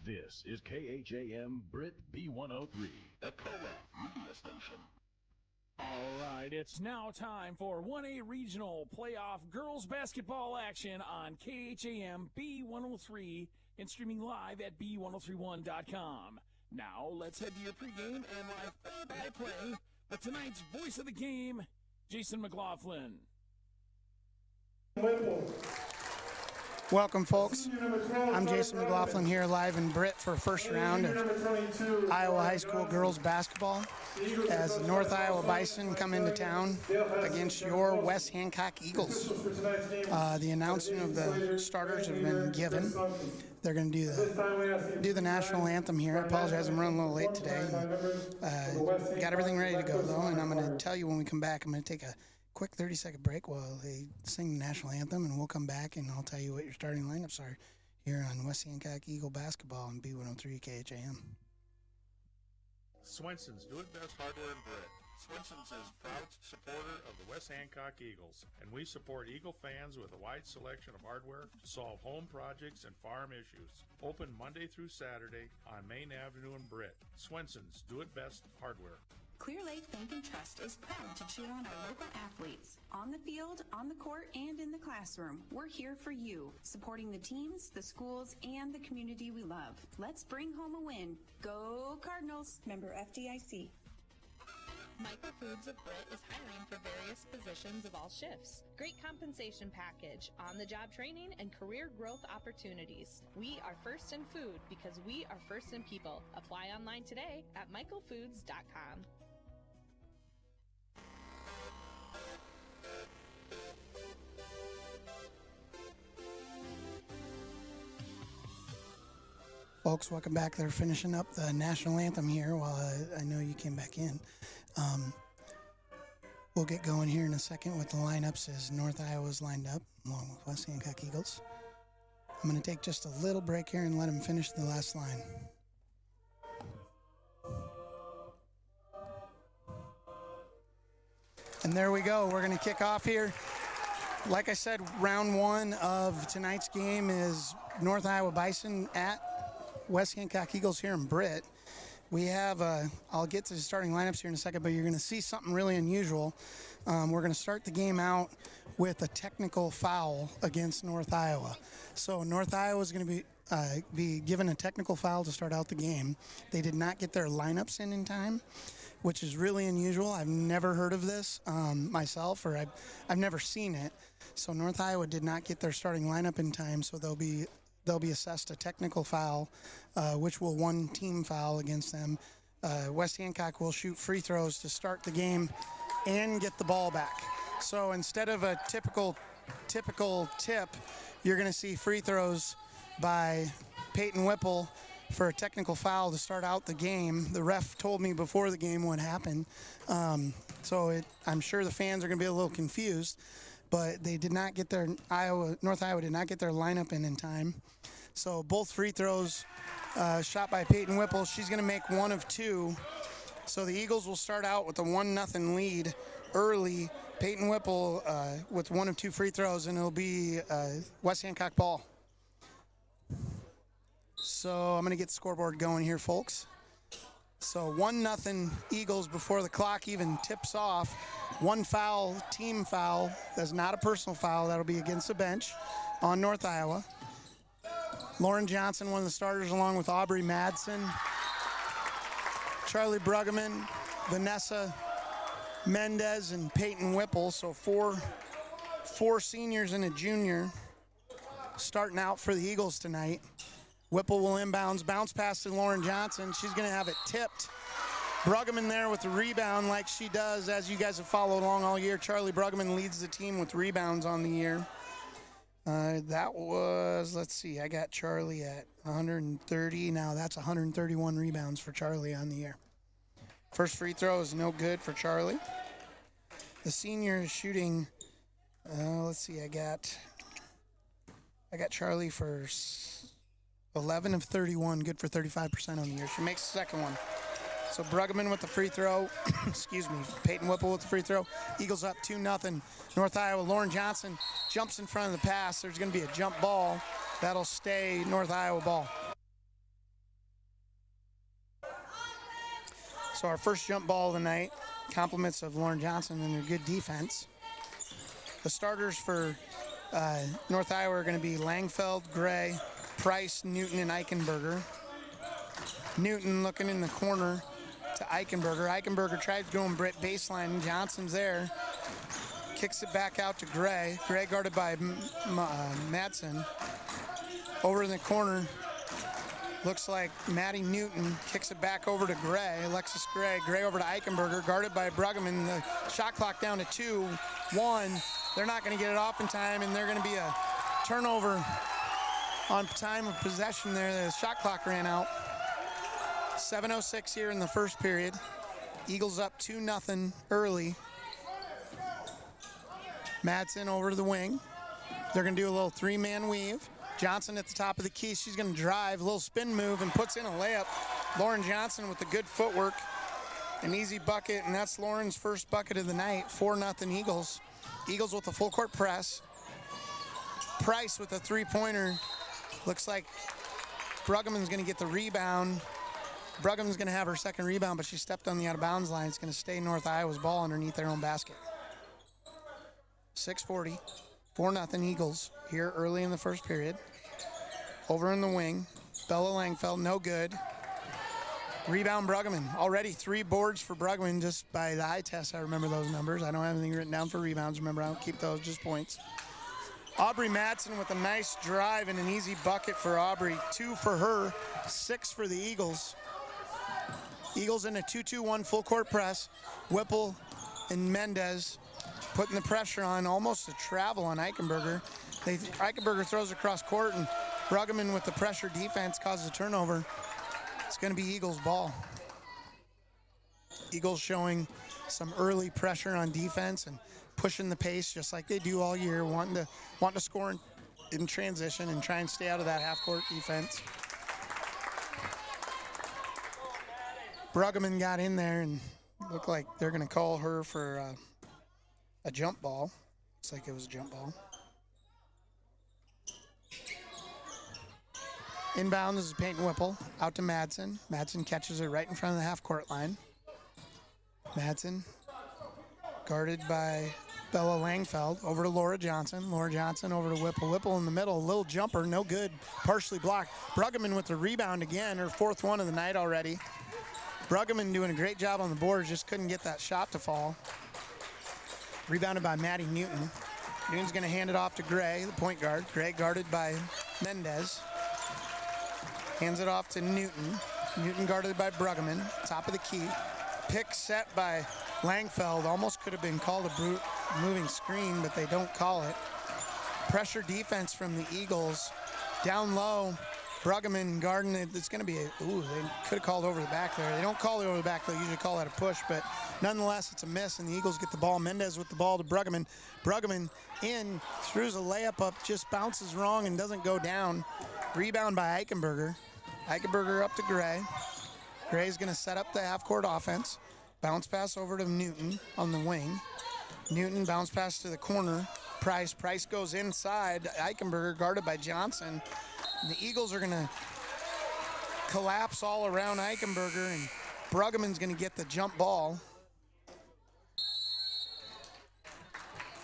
This is KHAM Brit B103, the co-op media station. All right, it's now time for 1A Regional Playoff Girls Basketball action on KHAM B103 and streaming live at B1031.com. Now, let's head to your pregame and live play-by-play with tonight's voice of the game, Jason McLaughlin. Welcome, folks. I'm Jason McLaughlin here live in Britt for first round of Iowa High School girls basketball as the North Iowa Bison come into town against your West Hancock Eagles. The announcement of the starters have been given. They're going to do the national anthem here. I apologize, I'm running a little late today. Got everything ready to go, though, and I'm going to tell you when we come back. I'm going to take a quick 30-second break while they sing the national anthem, and we'll come back and I'll tell you what your starting lineups are here on West Hancock Eagle basketball on B103 KHAM. Swenson's Do It Best Hardware in Britt. Swenson's is proud supporter of the West Hancock Eagles, and we support Eagle fans with a wide selection of hardware to solve home projects and farm issues. Open Monday through Saturday on Main Avenue in Britt. Swenson's Do It Best Hardware. Clear Lake Bank and Trust is proud to cheer on our local athletes. On the field, on the court, and in the classroom, we're here for you, supporting the teams, the schools, and the community we love. Let's bring home a win. Go Cardinals! Member FDIC. Michael Foods of Britt is hiring for various positions of all shifts. Great compensation package, on-the-job training, and career growth opportunities. We are first in food because we are first in people. Apply online today at michaelfoods.com. Folks, welcome back. They're finishing up the national anthem here while I know you came back in. We'll get going here in a second with the lineups as North Iowa's lined up along with West Hancock Eagles. I'm going to take just a little break here and let them finish the last line. And there we go. We're going to kick off here. Like I said, round one of tonight's game is North Iowa Bison at West Hancock Eagles here in Britt. We have, I'll get to the starting lineups here in a second, but you're going to see something really unusual. We're going to start the game out with a technical foul against North Iowa. So North Iowa is going to be given a technical foul to start out the game. They did not get their lineups in time, which is really unusual. I've never heard of this myself, or I've never seen it. So North Iowa did not get their starting lineup in time, so they'll be assessed a technical foul, which will one team foul against them. West Hancock will shoot free throws to start the game and get the ball back. So instead of a typical tip, you're going to see free throws by Peyton Whipple for a technical foul to start out the game. The ref told me before the game what happened, so I'm sure the fans are going to be a little confused. But they did not get North Iowa did not get their lineup in time. So both free throws shot by Peyton Whipple. She's going to make one of two. So the Eagles will start out with a 1-0 lead early. Peyton Whipple with one of two free throws, and it'll be West Hancock ball. So I'm going to get the scoreboard going here, folks. So 1-0 Eagles before the clock even tips off. One foul, team foul. That's not a personal foul. That'll be against the bench on North Iowa. Lauren Johnson, one of the starters, along with Aubrey Madsen, Charlie Bruggeman, Vanessa Mendez, and Peyton Whipple. So four seniors and a junior starting out for the Eagles tonight. Whipple will inbounds, bounce pass to Lauren Johnson. She's going to have it tipped. Bruggeman there with the rebound like she does, as you guys have followed along all year. Charlie Bruggeman leads the team with rebounds on the year. That was, let's see, I got Charlie at 130. Now that's 131 rebounds for Charlie on the year. First free throw is no good for Charlie. The senior is shooting, let's see, I got Charlie for 11 of 31, good for 35% on the year. She makes the second one. So Bruggeman with the free throw. Excuse me. Peyton Whipple with the free throw. Eagles up 2-0. North Iowa. Lauren Johnson jumps in front of the pass. There's going to be a jump ball. That'll stay North Iowa ball. So our first jump ball of the night, compliments of Lauren Johnson and their good defense. The starters for North Iowa are going to be Langfeld, Gray, Price, Newton, and Eichenberger. Newton looking in the corner to Eichenberger. Eichenberger tries going baseline. Johnson's there. Kicks it back out to Gray. Gray guarded by Madsen. Over in the corner, looks like Maddie Newton kicks it back over to Gray. Alexis Gray. Gray over to Eichenberger, guarded by Bruggeman. The shot clock down to 2-1. They're not going to get it off in time, and they're going to be a turnover on time of possession there. The shot clock ran out. 7:06 here in the first period. Eagles up 2-0 early. Madsen over to the wing. They're going to do a little three-man weave. Johnson at the top of the key. She's going to drive, a little spin move, and puts in a layup. Lauren Johnson with the good footwork. An easy bucket, and that's Lauren's first bucket of the night. 4-0 Eagles. Eagles with a full court press. Price with a three-pointer. Looks like Bruggeman's going to get the rebound. Bruggeman's going to have her second rebound, but she stepped on the out-of-bounds line. It's going to stay North Iowa's ball underneath their own basket. 6:40, 4-0 Eagles here early in the first period. Over in the wing, Bella Langfeld, no good. Rebound Bruggeman. Already 3 boards for Bruggeman just by the eye test. I remember those numbers. I don't have anything written down for rebounds. Remember, I don't keep those, just points. Aubrey Madsen with a nice drive and an easy bucket for Aubrey. 2 for her, 6 for the Eagles. Eagles in a 2-2-1 full court press. Whipple and Mendez putting the pressure on, almost a travel on Eichenberger. Eichenberger throws across court, and Bruggeman with the pressure defense causes a turnover. It's going to be Eagles ball. Eagles showing some early pressure on defense and pushing the pace just like they do all year, wanting to score in transition and try and stay out of that half-court defense. Bruggeman got in there and looked like they're going to call her for a jump ball. Looks like it was a jump ball. Inbound is Peyton Whipple out to Madsen. Madsen catches it right in front of the half-court line. Madsen guarded by Bella Langfeld. Over to Laura Johnson. Laura Johnson over to Whipple. Whipple in the middle. A little jumper. No good. Partially blocked. Bruggeman with the rebound again. Her 4th one of the night already. Bruggeman doing a great job on the board. Just couldn't get that shot to fall. Rebounded by Maddie Newton. Newton's going to hand it off to Gray, the point guard. Gray guarded by Mendez. Hands it off to Newton. Newton guarded by Bruggeman. Top of the key. Pick set by Langfeld. Almost could have been called a moving screen, but they don't call it. Pressure defense from the Eagles. Down low, Bruggeman guarding it. It's going to be they could have called over the back there. They don't call it over the back. They usually call that a push, but nonetheless, it's a miss, and the Eagles get the ball. Mendez with the ball to Bruggeman. Bruggeman in, throws a layup up, just bounces wrong and doesn't go down. Rebound by Eichenberger. Eichenberger up to Gray. Gray's going to set up the half-court offense. Bounce pass over to Newton on the wing. Newton bounce pass to the corner. Price goes inside. Eichenberger guarded by Johnson. And the Eagles are going to collapse all around Eichenberger, and Bruggeman's going to get the jump ball.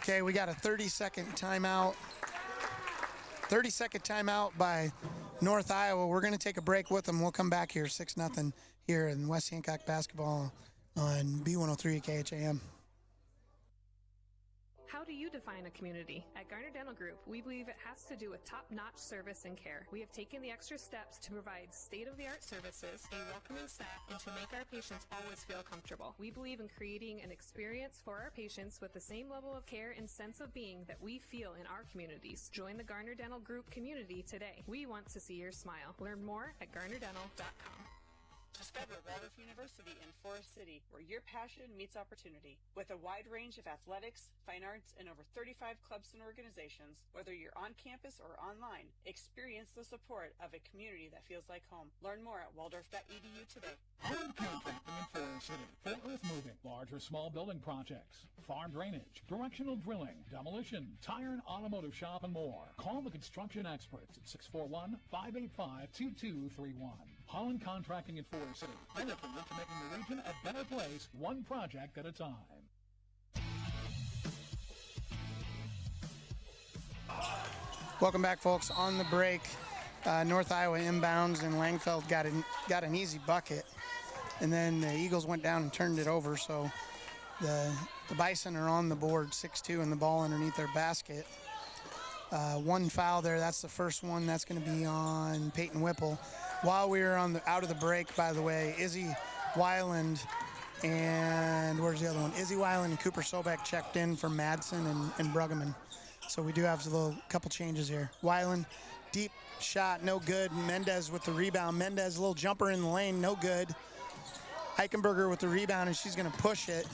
Okay, we got a 30-second timeout. 30-second timeout by North Iowa. We're going to take a break with them. We'll come back here, 6-0 here in West Hancock basketball on B103 KHAM. How do you define a community? At Garner Dental Group, we believe it has to do with top-notch service and care. We have taken the extra steps to provide state-of-the-art services, a welcoming staff, and to make our patients always feel comfortable. We believe in creating an experience for our patients with the same level of care and sense of being that we feel in our communities. Join the Garner Dental Group community today. We want to see your smile. Learn more at garnerdental.com. Discover Waldorf University in Forest City, where your passion meets opportunity. With a wide range of athletics, fine arts, and over 35 clubs and organizations, whether you're on campus or online, experience the support of a community that feels like home. Learn more at waldorf.edu today. Home contracting in Forest City for earth moving, large or small building projects, farm drainage, directional drilling, demolition, tire and automotive shop, and more. Call the construction experts at 641-585-2231. Holland Contracting in Forest City, dedicated to making the region a better place, one project at a time. Welcome back, folks. On the break, North Iowa inbounds, and Langfeld got an easy bucket. And then the Eagles went down and turned it over, so the Bison are on the board, 6-2, and the ball underneath their basket. One foul there. That's the first one. That's going to be on Peyton Whipple. While we were out of the break, by the way, Izzy Weiland and where's the other one? Izzy Weiland and Cooper Sobek checked in for Madsen and Bruggeman. So we do have a couple changes here. Weiland, deep shot, no good. Mendez with the rebound. Mendez, a little jumper in the lane, no good. Eichenberger with the rebound, and she's going to push it.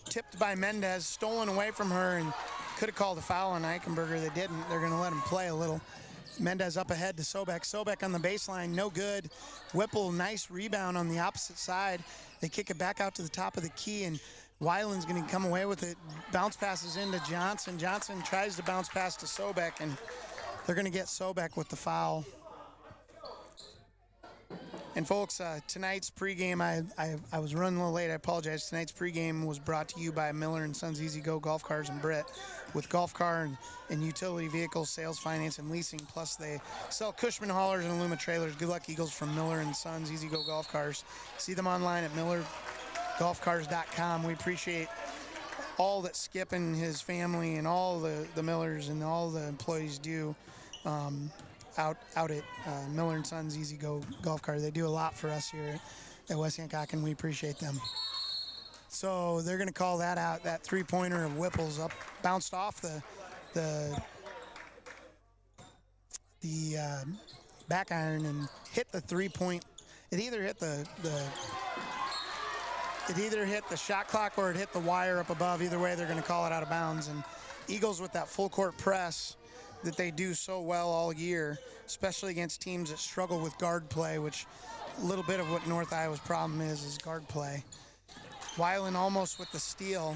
Tipped by Mendez, stolen away from her, and could have called a foul on Eichenberger. They didn't. They're going to let him play a little. Mendez up ahead to Sobek. Sobek on the baseline, no good. Whipple, nice rebound on the opposite side. They kick it back out to the top of the key, and Weiland's going to come away with it. Bounce passes into Johnson. Johnson tries to bounce pass to Sobek, and they're going to get Sobek with the foul. And folks, tonight's pregame, I was running a little late. I apologize. Tonight's pregame was brought to you by Miller & Sons Easy Go Golf Cars and Britt. With golf car and utility vehicles, sales, finance, and leasing. Plus, they sell Cushman haulers and Aluma trailers. Good luck, Eagles, from Miller & Sons Easy Go Golf Cars. See them online at millergolfcars.com. We appreciate all that Skip and his family and all the Millers and all the employees do out at Miller & Sons Easy Go Golf Cars. They do a lot for us here at West Hancock, and we appreciate them. So they're going to call that out. That three-pointer of Whipple's up, bounced off the back iron and hit the three-point. It either hit the shot clock or it hit the wire up above. Either way, they're going to call it out of bounds. And Eagles with that full court press that they do so well all year, especially against teams that struggle with guard play, which a little bit of what North Iowa's problem is guard play. Weiland almost with the steal.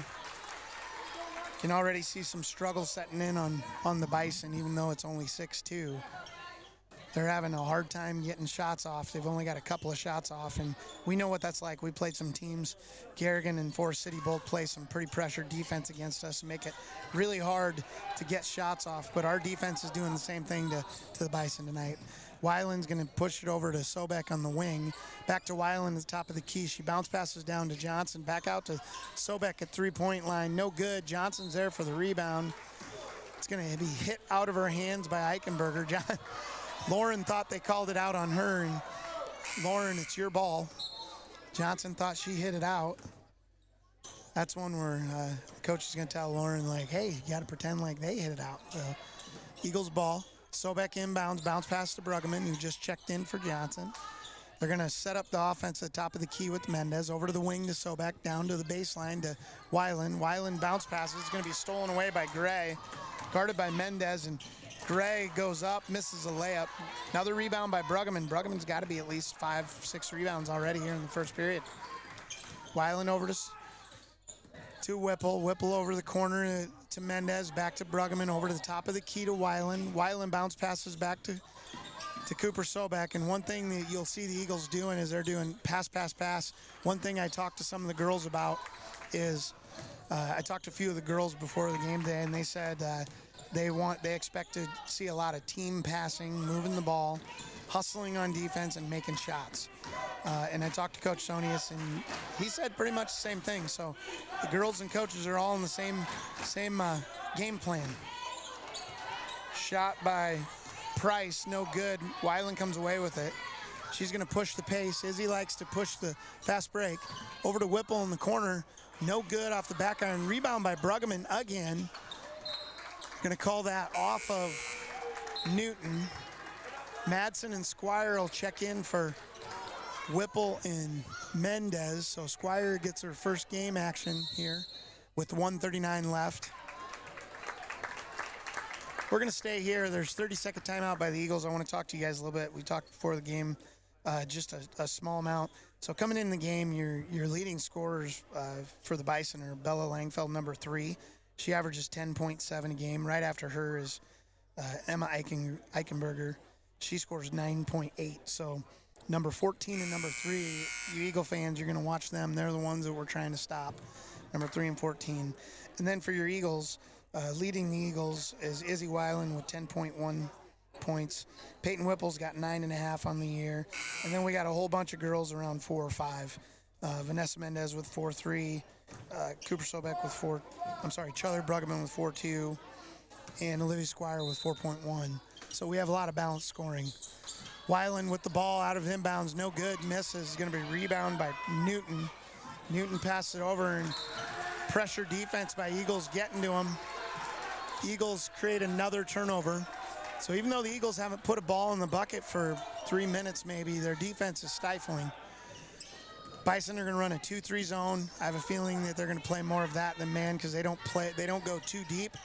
Can already see some struggle setting in on the Bison, even though it's only 6-2. They're having a hard time getting shots off. They've only got a couple of shots off, and we know what that's like. We played some teams. Garrigan and Forest City both play some pretty pressured defense against us and make it really hard to get shots off, but our defense is doing the same thing to the Bison tonight. Weiland's going to push it over to Sobek on the wing. Back to Weiland at the top of the key. She bounce passes down to Johnson. Back out to Sobek at three-point line. No good. Johnson's there for the rebound. It's going to be hit out of her hands by Eichenberger. Lauren thought they called it out on her, and Lauren, it's your ball. Johnson thought she hit it out. That's one where the coach is going to tell Lauren, like, hey, you got to pretend like they hit it out. So, Eagles ball. Sobek inbounds, bounce pass to Bruggeman, who just checked in for Johnson. They're going to set up the offense at the top of the key with Mendez. Over to the wing to Sobek, down to the baseline to Weiland. Weiland bounce passes. It's going to be stolen away by Gray. Guarded by Mendez, and Gray goes up, misses a layup. Another rebound by Bruggeman. Bruggeman's got to be at least 5-6 rebounds already here in the first period. Weiland over to Whipple. Whipple over the corner to Mendez. Back to Bruggeman. Over to the top of the key to Weiland. Weiland bounce passes back to Cooper Sobek. And one thing that you'll see the Eagles doing is they're doing pass, pass, pass. One thing I talked to some of the girls about is I talked to a few of the girls before the game today, and they said they expect to see a lot of team passing, moving the ball, hustling on defense, and making shots. And I talked to Coach Sonius, and he said pretty much the same thing. So the girls and coaches are all in the same game plan. Shot by Price, no good. Weiland comes away with it. She's going to push the pace. Izzy likes to push the fast break. Over to Whipple in the corner. No good off the back iron. Rebound by Bruggeman again. Going to call that off of Newton. Madsen and Squire will check in for Whipple and Mendez. So Squire gets her first game action here with 1:39 left. We're going to stay here. There's 30-second timeout by the Eagles. I want to talk to you guys a little bit. We talked before the game, just a small amount. So coming in the game, your leading scorers for the Bison are Bella Langfeld, number 3. She averages 10.7 a game. Right after her is Emma Eichenberger. She scores 9.8. So Number 14 and number 3, you Eagle fans, you're going to watch them. They're the ones that we're trying to stop, number 3 and 14. And then for your Eagles, leading the Eagles is Izzy Weiland with 10.1 points. Peyton Whipple's got 9.5 on the year. And then we got a whole bunch of girls around 4 or 5. Vanessa Mendez with 4.3, Cooper Sobek with Charlie Bruggeman with 4.2, and Olivia Squire with 4.1. So we have a lot of balanced scoring. Weiland with the ball out of inbounds, no good, misses. Going to be rebound by Newton. Newton passes it over, and pressure defense by Eagles getting to him. Eagles create another turnover. So even though the Eagles haven't put a ball in the bucket for 3 minutes maybe, their defense is stifling. Bison are going to run a 2-3 zone. I have a feeling that they're going to play more of that than man because they don't go too deep.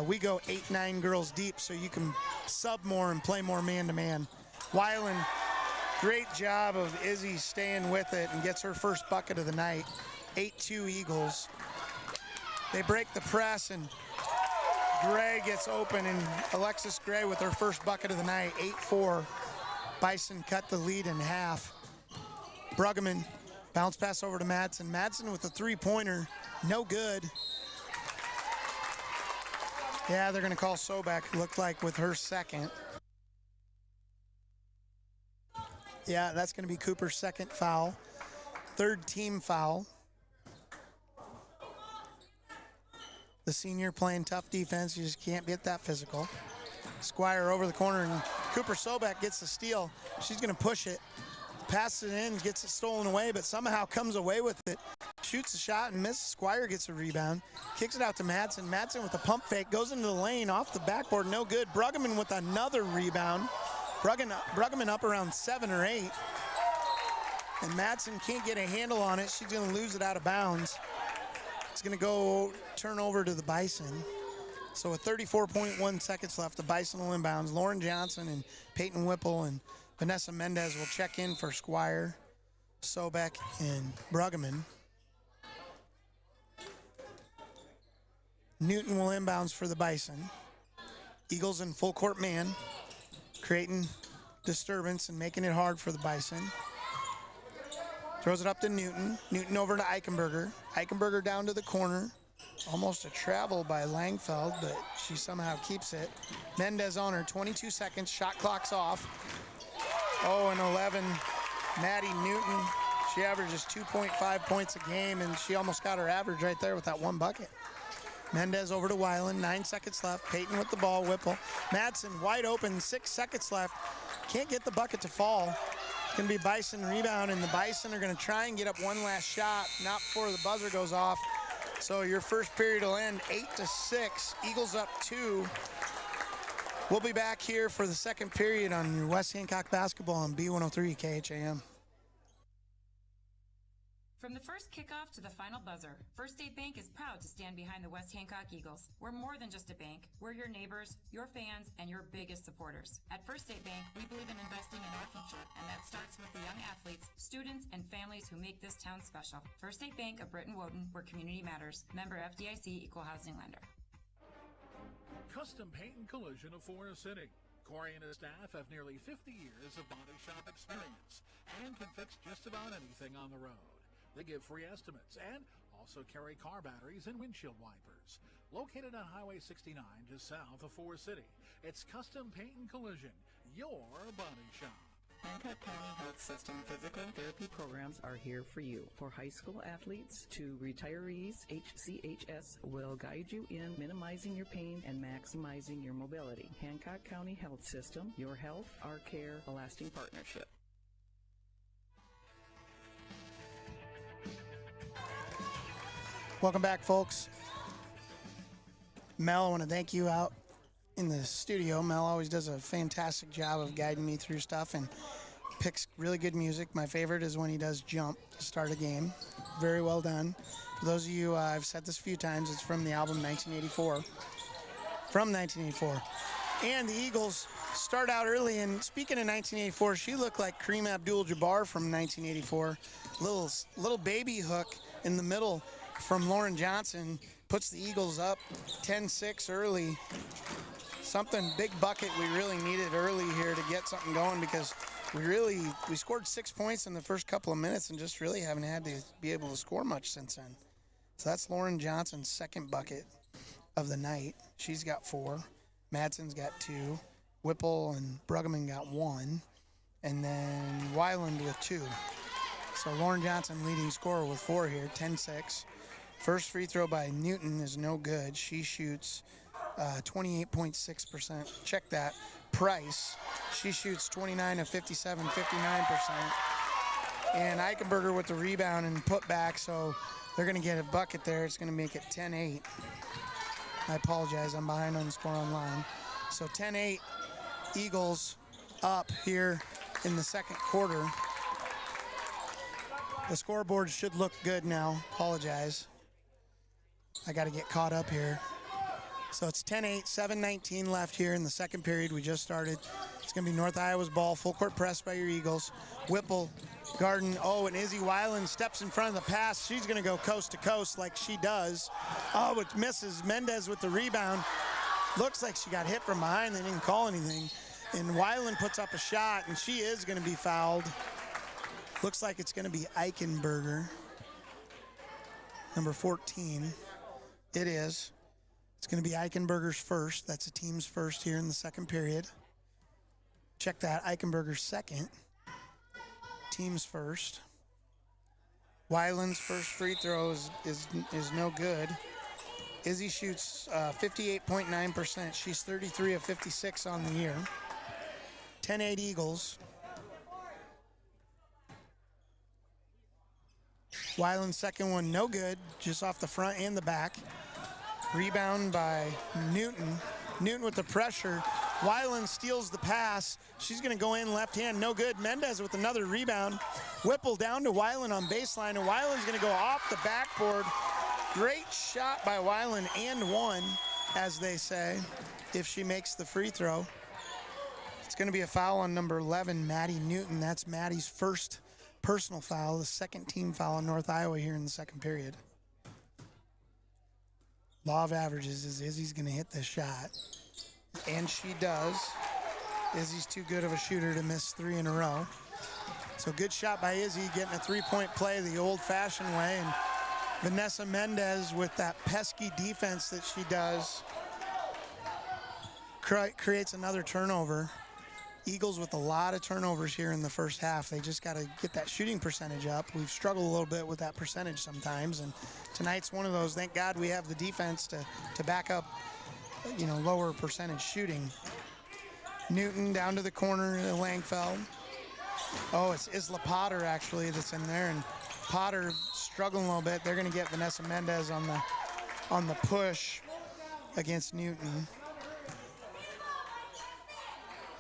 We go 8-9 girls deep, so you can sub more and play more man-to-man. Weiland, great job of Izzy staying with it and gets her first bucket of the night. 8-2 Eagles. They break the press, and Gray gets open, and Alexis Gray with her first bucket of the night. 8-4. Bison cut the lead in half. Bruggeman, bounce pass over to Madsen. Madsen with a three-pointer, no good. Yeah, they're going to call Sobek, looked like, with her second. Yeah, that's going to be Cooper's second foul. Third team foul. The senior playing tough defense. You just can't get that physical. Squire over the corner, and Cooper Sobek gets the steal. She's going to push it. Passes it in, gets it stolen away, but somehow comes away with it. Shoots a shot and misses. Squire gets a rebound. Kicks it out to Madsen. Madsen with a pump fake. Goes into the lane, off the backboard, no good. Bruggeman with another rebound. Bruggeman up around 7 or 8. And Madsen can't get a handle on it. She's going to lose it out of bounds. It's going to go turn over to the Bison. So with 34.1 seconds left, the Bison will inbounds. Lauren Johnson and Peyton Whipple and Vanessa Mendez will check in for Squire, Sobek, and Bruggeman. Newton will inbounds for the Bison. Eagles in full court man, creating disturbance and making it hard for the Bison. Throws it up to Newton. Newton over to Eichenberger. Eichenberger down to the corner. Almost a travel by Langfeld, but she somehow keeps it. Mendez on her, 22 seconds, shot clock's off. 0-11, Maddie Newton. She averages 2.5 points a game, and she almost got her average right there with that one bucket. Mendez over to Weiland, 9 seconds left. Peyton with the ball, Whipple. Madsen wide open, 6 seconds left. Can't get the bucket to fall. Going to be Bison rebound, and the Bison are going to try and get up one last shot, not before the buzzer goes off. So your first period will end 8-6. Eagles up 2. We'll be back here for the second period on your West Hancock basketball on B103 KHAM. From the first kickoff to the final buzzer, First State Bank is proud to stand behind the West Hancock Eagles. We're more than just a bank. We're your neighbors, your fans, and your biggest supporters. At First State Bank, we believe in investing in our future, and that starts with the young athletes, students, and families who make this town special. First State Bank of Britton Woden, where community matters. Member FDIC, Equal Housing Lender. Custom Paint and Collision of Forest City. Corey and his staff have nearly 50 years of body shop experience and can fix just about anything on the road. They give free estimates and also carry car batteries and windshield wipers. Located on Highway 69 just south of Forest City, it's Custom Paint and Collision, your body shop. Hancock County Health System physical therapy programs are here for you. For high school athletes to retirees, HCHS will guide you in minimizing your pain and maximizing your mobility. Hancock County Health System, your health, our care, a lasting partnership. Welcome back, folks. Mel, I want to thank you out in the studio. Mel always does a fantastic job of guiding me through stuff and picks really good music. My favorite is when he does Jump to start a game. Very well done. For those of you, I've said this a few times, it's from the album 1984. From 1984. And the Eagles start out early, and speaking of 1984, she looked like Kareem Abdul-Jabbar from 1984. Little baby hook in the middle from Lauren Johnson puts the Eagles up 10-6 early. Something big bucket we really needed early here to get something going, because we scored 6 points in the first couple of minutes and just really haven't had to be able to score much since then. So that's Lauren Johnson's second bucket of the night. She's got 4. Madsen's got 2. Whipple and Bruggeman got 1. And then Weiland with 2. So Lauren Johnson leading scorer with 4 here, 10-6. First free throw by Newton is no good. She shoots 28.6%. Check that. Price, she shoots 29 of 57, 59%. And Eichenberger with the rebound and put back, so they're going to get a bucket there. It's going to make it 10-8. I apologize, I'm behind on the score online. So 10-8, Eagles up here in the second quarter. The scoreboard should look good now. Apologize. I got to get caught up here. So it's 10-8, 7:19 left here in the second period. We just started. It's going to be North Iowa's ball. Full court press by your Eagles. Whipple, Garden. Oh, and Izzy Weiland steps in front of the pass. She's going to go coast to coast like she does. Oh, it misses. Mendez with the rebound. Looks like she got hit from behind. They didn't call anything. And Weiland puts up a shot, and she is going to be fouled. Looks like it's going to be Eichenberger, number 14. It is. It's going to be Eichenberger's first. That's the team's first here in the second period. Check that. Eichenberger's second. Team's first. Weiland's first free throw is no good. Izzy shoots 58.9%. She's 33 of 56 on the year. 10-8 Eagles. Weiland's second one, no good, just off the front and the back. Rebound by Newton. Newton with the pressure. Weiland steals the pass. She's going to go in left hand, no good. Mendez with another rebound. Whipple down to Weiland on baseline, and Weiland's going to go off the backboard. Great shot by Weiland, and one, as they say, if she makes the free throw. It's going to be a foul on number 11, Maddie Newton. That's Maddie's first personal foul, the second team foul in North Iowa here in the second period. Law of averages is Izzy's going to hit this shot, and she does. Izzy's too good of a shooter to miss 3 in a row. So good shot by Izzy, getting a three-point play the old-fashioned way, and Vanessa Mendez with that pesky defense that she does creates another turnover. Eagles with a lot of turnovers here in the first half. They just got to get that shooting percentage up. We've struggled a little bit with that percentage sometimes, and tonight's one of those. Thank God we have the defense to back up, lower percentage shooting. Newton down to the corner, Langfeld. Oh, it's Isla Potter actually that's in there, and Potter struggling a little bit. They're going to get Vanessa Mendez on the push against Newton.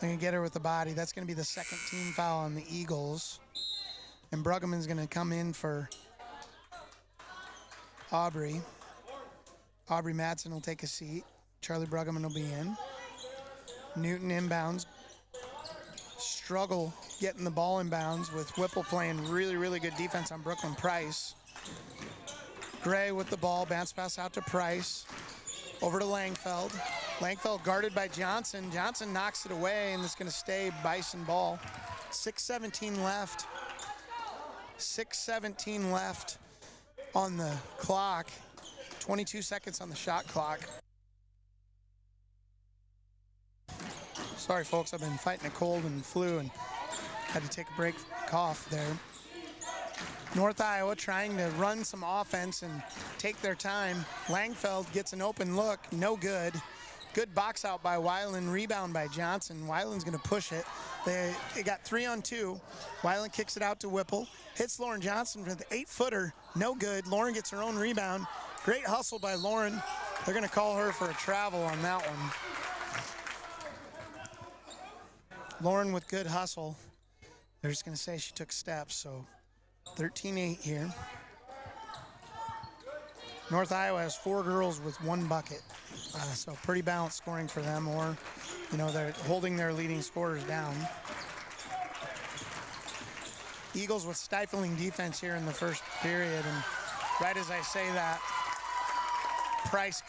They're going to get her with the body. That's going to be the second team foul on the Eagles. And Bruggeman's going to come in for Aubrey. Aubrey Madsen will take a seat. Charlie Bruggeman will be in. Newton inbounds. Struggle getting the ball inbounds with Whipple playing really, really good defense on Brooklyn Price. Gray with the ball. Bounce pass out to Price. Over to Langfeld. Langfeld guarded by Johnson. Johnson knocks it away, and it's going to stay Bison ball. 6:17 left. 6:17 left on the clock. 22 seconds on the shot clock. Sorry, folks. I've been fighting a cold and flu and had to take a break, cough there. North Iowa trying to run some offense and take their time. Langfeld gets an open look. No good. Good box out by Weiland, rebound by Johnson. Weiland's going to push it. They got 3-on-2. Weiland kicks it out to Whipple. Hits Lauren Johnson for the 8-footer. No good. Lauren gets her own rebound. Great hustle by Lauren. They're going to call her for a travel on that one. Lauren with good hustle. They're just going to say she took steps, so 13-8 here. North Iowa has 4 girls with 1 bucket. So pretty balanced scoring for them, or, they're holding their leading scorers down. Eagles with stifling defense here in the first period, and right as I say that, Price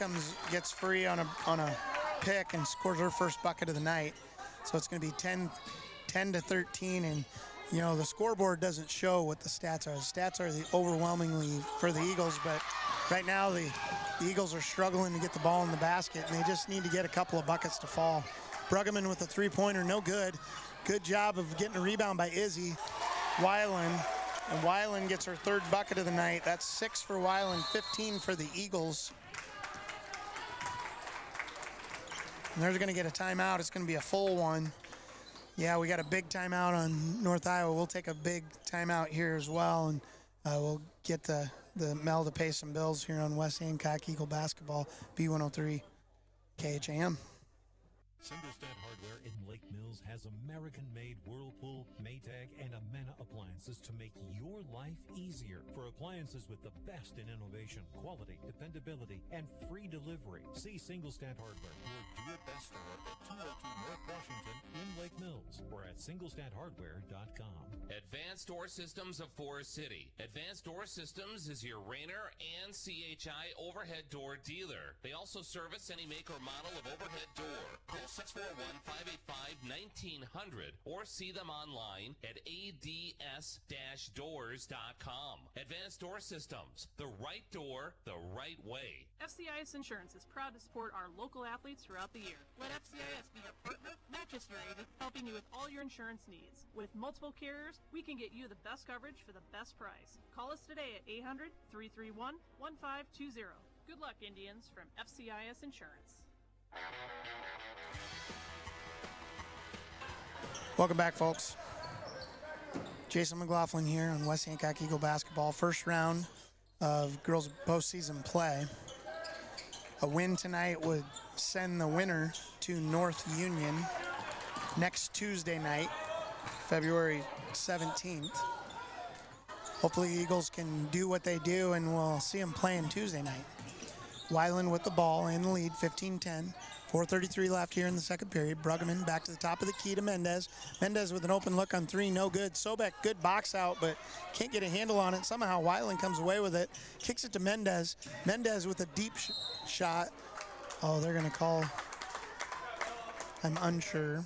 gets free on a pick and scores her first bucket of the night. So it's going to be 10-13, and you know the scoreboard doesn't show what the stats are. The stats are overwhelmingly for the Eagles, but right now the Eagles are struggling to get the ball in the basket, and they just need to get a couple of buckets to fall. Bruggeman with a three-pointer, no good. Good job of getting a rebound by Izzy. Weiland, and Weiland gets her third bucket of the night. That's 6 for Weiland, 15 for the Eagles. And they're going to get a timeout. It's going to be a full one. Yeah, we got a big timeout on North Iowa. We'll take a big timeout here as well, and we'll get the Mel to pay some bills here on West Hancock Eagle Basketball, B103 KHAM. Singlestad Hardware in Lake Mills has American-made Whirlpool, Maytag, and Amana appliances to make your life easier. For appliances with the best in innovation, quality, dependability, and free delivery, see Singlestad Hardware, your do-it-best store at 202 North Washington in Lake Mills, or at singlestadhardware.com. Advanced Door Systems of Forest City. Advanced Door Systems is your Rainer and CHI overhead door dealer. They also service any make or model of overhead door. Call 641-585-1900 or see them online at ads-doors.com. Advanced Door Systems. The right door, the right way. FCIS Insurance is proud to support our local athletes throughout the year. Let FCIS be your partner, not just your agent, helping you with all your insurance needs. With multiple carriers, we can get you the best coverage for the best price. Call us today at 800-331-1520. Good luck, Indians, from FCIS Insurance. Welcome back, folks. Jason McLaughlin here on West Hancock Eagle Basketball. First round of girls postseason play. A win tonight would send the winner to North Union next Tuesday night, February 17th. Hopefully the Eagles can do what they do, and we'll see them playing Tuesday night. Weiland with the ball in the lead, 15-10. 4:33 left here in the second period. Bruggeman back to the top of the key to Mendez. Mendez with an open look on three, no good. Sobek, good box out, but can't get a handle on it. Somehow Weiland comes away with it. Kicks it to Mendez. Mendez with a deep shot. Oh, they're going to call. I'm unsure.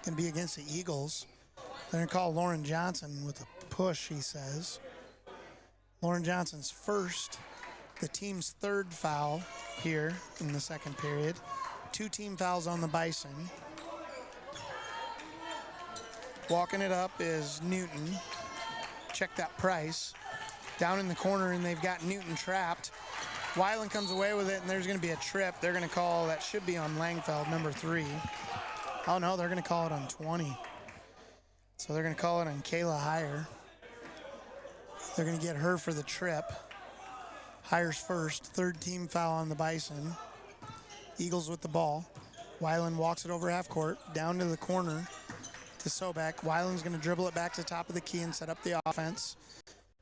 Going to be against the Eagles. They're going to call Lauren Johnson with a push, he says. Lauren Johnson's first. The team's third foul here in the second period. 2 team fouls on the Bison. Walking it up is Newton. Check that Price. Down in the corner, and they've got Newton trapped. Weiland comes away with it, and there's going to be a trip. They're going to call, that should be on Langfeld, number 3. Oh, no, they're going to call it on 20. So they're going to call it on Kayla Heyer. They're going to get her for the trip. Hires first, third team foul on the Bison. Eagles with the ball. Weiland walks it over half court, down to the corner to Sobek. Weiland's going to dribble it back to the top of the key and set up the offense.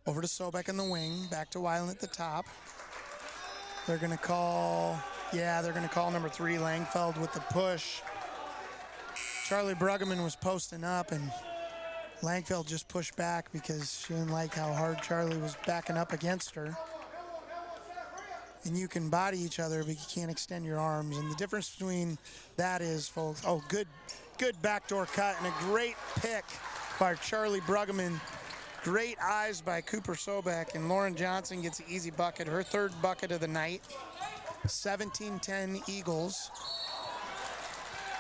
Over to Sobek in the wing, back to Weiland at the top. They're going to call, number 3, Langfeld with the push. Charlie Bruggeman was posting up, and Langfeld just pushed back because she didn't like how hard Charlie was backing up against her. And you can body each other, but you can't extend your arms. And the difference between that is, folks, good backdoor cut and a great pick by Charlie Bruggeman. Great eyes by Cooper Sobek, and Lauren Johnson gets an easy bucket, her third bucket of the night. 17-10 Eagles.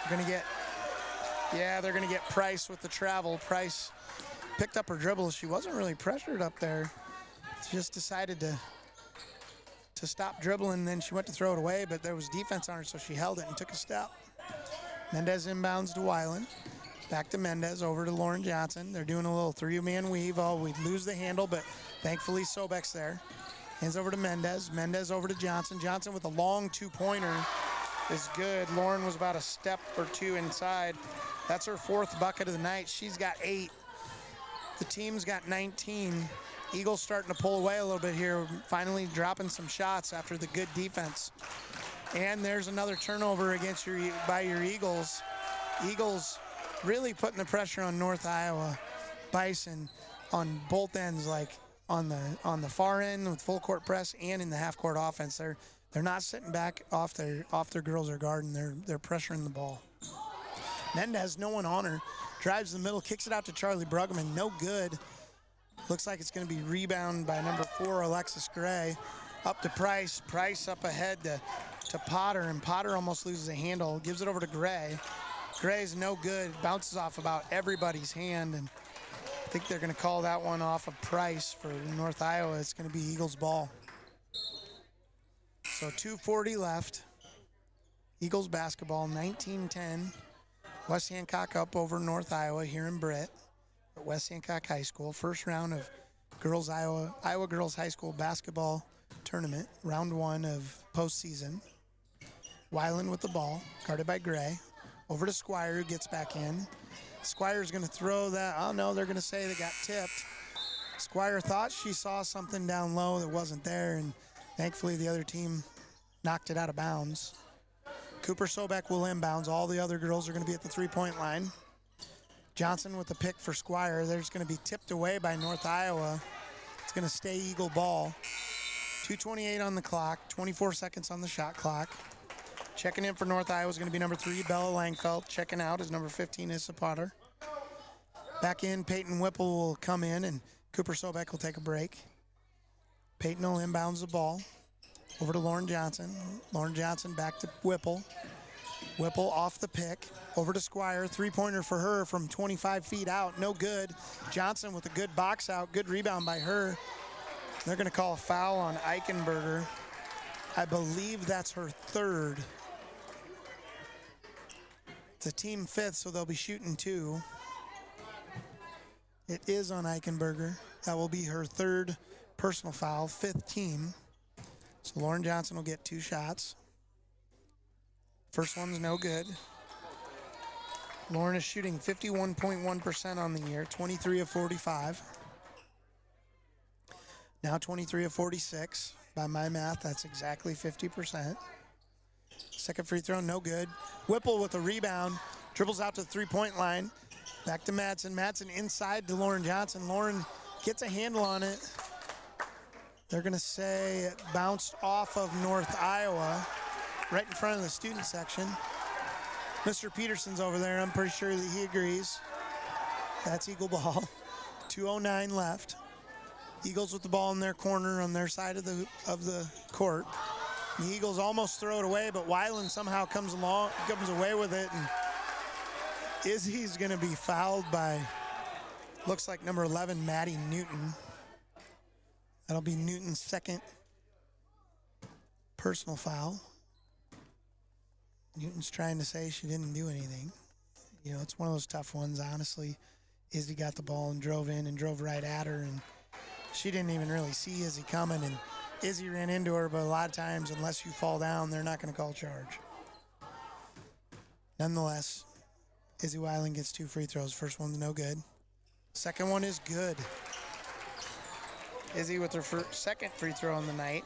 They're gonna get Price with the travel. Price picked up her dribble. She wasn't really pressured up there. She just decided to stop dribbling, and then she went to throw it away, but there was defense on her, so she held it and took a step. Mendez inbounds to Weiland. Back to Mendez, over to Lauren Johnson. They're doing a little 3-man weave. Oh, we'd lose the handle, but thankfully Sobek's there. Hands over to Mendez. Mendez over to Johnson. Johnson with a long 2-pointer is good. Lauren was about a step or 2 inside. That's her 4th bucket of the night. She's got 8. The team's got 19. Eagles starting to pull away a little bit here, finally dropping some shots after the good defense. And there's another turnover by your Eagles. Eagles really putting the pressure on North Iowa Bison on both ends, like on the far end with full court press and in the half court offense. They're not sitting back off their girls are guarding. They're pressuring the ball. Mendez, no one on her. Drives the middle, kicks it out to Charlie Bruggeman. No good. Looks like it's going to be rebound by number 4, Alexis Gray. Up to Price. Price up ahead to Potter, and Potter almost loses a handle. Gives it over to Gray. Gray's no good. Bounces off about everybody's hand, and I think they're going to call that one off of Price for North Iowa. It's going to be Eagles ball. So 2:40 left. Eagles basketball, 19-10. West Hancock up over North Iowa here in Britt at West Hancock High School. First round of Iowa Girls High School basketball tournament, round 1 of postseason. Weiland with the ball, guarded by Gray. Over to Squire, who gets back in. Squire's going to throw that. Oh, no, they're going to say they got tipped. Squire thought she saw something down low that wasn't there, and thankfully the other team knocked it out of bounds. Cooper Sobek will inbounds. All the other girls are going to be at the three-point line. Johnson with the pick for Squire. They're just going to be tipped away by North Iowa. It's going to stay Eagle ball. 2:28 on the clock, 24 seconds on the shot clock. Checking in for North Iowa is going to be number 3, Bella Langfeld. Checking out is number 15, Issa Potter. Back in, Peyton Whipple will come in, and Cooper Sobek will take a break. Peyton will inbounds the ball. Over to Lauren Johnson. Lauren Johnson back to Whipple. Whipple off the pick. Over to Squire. Three-pointer for her from 25 feet out. No good. Johnson with a good box out. Good rebound by her. They're going to call a foul on Eichenberger. I believe that's her 3rd. It's a team 5th, so they'll be shooting 2. It is on Eichenberger. That will be her 3rd personal foul, 5th team. So Lauren Johnson will get 2 shots. First one's no good. Lauren is shooting 51.1% on the year, 23 of 45. Now 23 of 46. By my math, that's exactly 50%. Second free throw, no good. Whipple with a rebound, dribbles out to the three-point line. Back to Madsen. Madsen inside to Lauren Johnson. Lauren gets a handle on it. They're going to say it bounced off of North Iowa, right in front of the student section. Mr. Peterson's over there. I'm pretty sure that he agrees. That's Eagle ball. 2:09 left. Eagles with the ball in their corner on their side of the court. The Eagles almost throw it away, but Weiland somehow comes away with it, and Izzy's going to be fouled by, looks like number 11, Maddie Newton. That'll be Newton's 2nd personal foul. Newton's trying to say she didn't do anything. You know, it's one of those tough ones, honestly. Izzy got the ball and drove in and drove right at her, and she didn't even really see Izzy coming, and Izzy ran into her, but a lot of times, unless you fall down, they're not going to call charge. Nonetheless, Izzy Weiland gets 2 free throws. First one's no good. Second one is good. Izzy with her 2nd free throw on the night.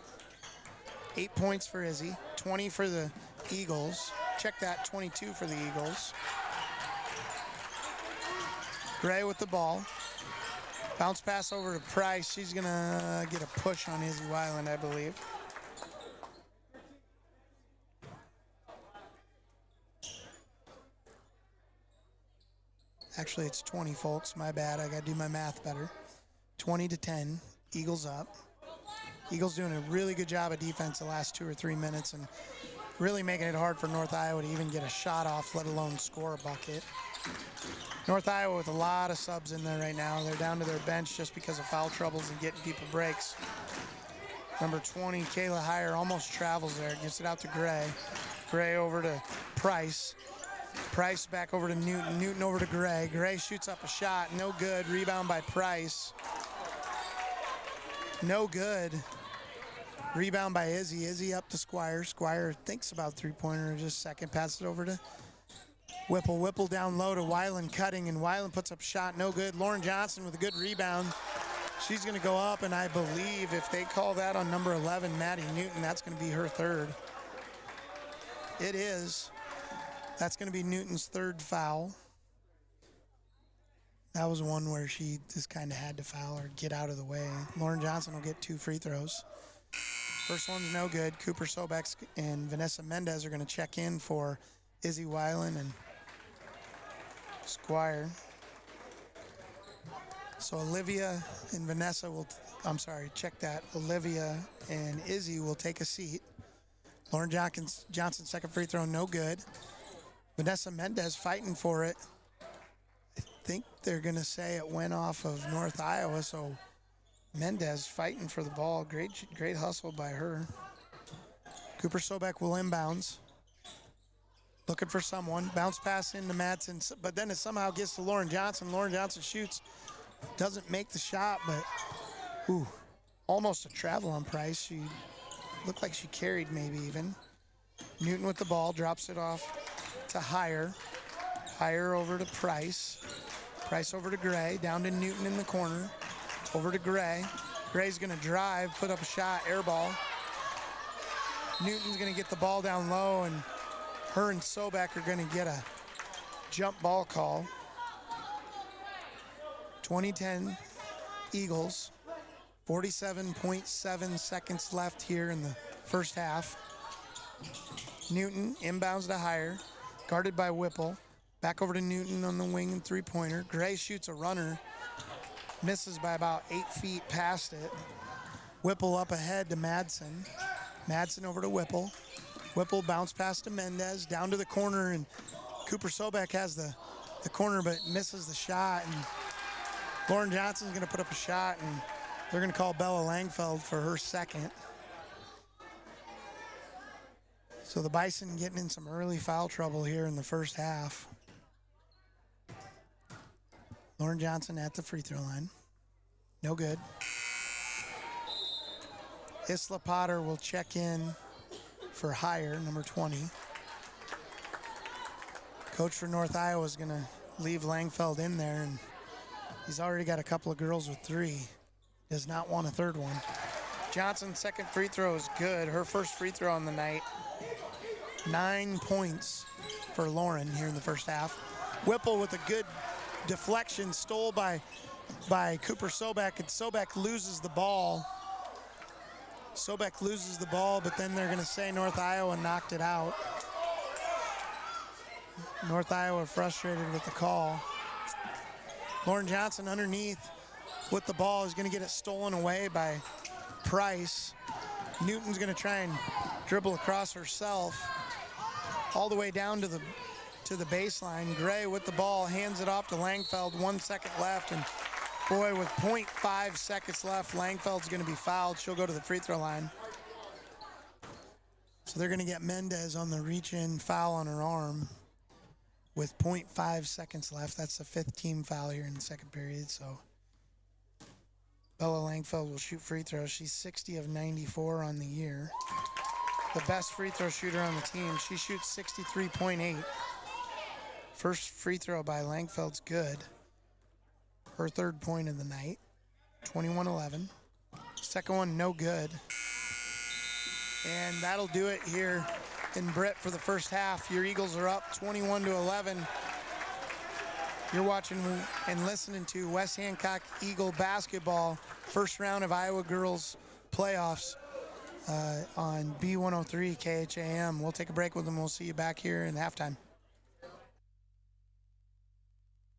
8 points for Izzy, 20 for the Eagles. Check that, 22 for the Eagles. Gray with the ball. Bounce pass over to Price. She's going to get a push on Izzy Weiland, I believe. Actually, it's 20, folks. My bad. I got to do my math better. 20-10. Eagles up. Eagles doing a really good job of defense the last 2 or 3 minutes and really making it hard for North Iowa to even get a shot off, let alone score a bucket. North Iowa with a lot of subs in there right now. They're down to their bench just because of foul troubles and getting people breaks. Number 20, Kayla Heyer, almost travels there. Gets it out to Gray. Gray over to Price. Price back over to Newton. Newton over to Gray. Gray shoots up a shot. No good. Rebound by Price. No good. Rebound by Izzy. Izzy up to Squire. Squire thinks about three-pointer in just a second. Passes it over to Whipple. Whipple down low to Weiland cutting, and Weiland puts up shot. No good. Lauren Johnson with a good rebound. She's going to go up, and I believe if they call that on number 11, Maddie Newton, that's going to be her 3rd. It is. That's going to be Newton's 3rd foul. That was one where she just kind of had to foul or get out of the way. Lauren Johnson will get 2 free throws. First one's no good. Cooper Sobek and Vanessa Mendez are going to check in for Izzy Weiland, and Squire. So Olivia and Vanessa will, check that. Olivia and Izzy will take a seat. Lauren Johnson, second free throw, no good. Vanessa Mendez fighting for it. I think they're going to say it went off of North Iowa, so Mendez fighting for the ball. Great hustle by her. Cooper Sobek will inbounds. Looking for someone. Bounce pass into Madsen, but then it somehow gets to Lauren Johnson. Lauren Johnson shoots. Doesn't make the shot, but almost a travel on Price. She looked like she carried maybe even. Newton with the ball, drops it off to Heyer. Heyer over to Price. Price over to Gray, down to Newton in the corner. Over to Gray. Gray's gonna drive, put up a shot, air ball. Newton's gonna get the ball down low, and her and Sobek are gonna get a jump ball call. 2010 Eagles. 47.7 seconds left here in the first half. Newton inbounds to Heyer, guarded by Whipple. Back over to Newton on the wing and three-pointer. Gray shoots a runner, misses by about 8 feet past it. Whipple up ahead to Madsen. Madsen over to Whipple. Whipple bounce pass to Mendez, down to the corner, and Cooper Sobek has the corner but misses the shot. And Lauren Johnson's going to put up a shot, and they're going to call Bella Langfeld for her second. So the Bison getting in some early foul trouble here in the first half. Lauren Johnson at the free throw line. No good. Isla Potter will check in for Heyer, number 20. Coach for North Iowa is going to leave Langfeld in there, and he's already got a couple of girls with three. Does not want a third one. Johnson's second free throw is good. Her first free throw on the night. 9 points for Lauren here in the first half. Whipple with a good deflection, stole by Cooper Sobek, and Sobek loses the ball. Sobek loses the ball, but then they're going to say North Iowa knocked it out. North Iowa frustrated with the call. Lauren Johnson underneath with the ball is going to get it stolen away by Price. Newton's going to try and dribble across herself all the way down to the baseline. Gray with the ball, hands it off to Langfeld. 1 second left, and boy, with 0.5 seconds left, Langfeld's going to be fouled. She'll go to the free throw line. So they're going to get Mendez on the reach-in foul on her arm with 0.5 seconds left. That's the 5th team foul here in the second period. So Bella Langfeld will shoot free throws. She's 60 of 94 on the year. The best free throw shooter on the team. She shoots 63.8. First free throw by Langfeld's good. Her third point of the night. 21-11. Second one, no good. And that'll do it here in Britt for the first half. Your Eagles are up 21-11. You're watching and listening to West Hancock Eagle basketball, first round of Iowa Girls playoffs on B103 KHAM. We'll take a break with them. We'll see you back here in halftime.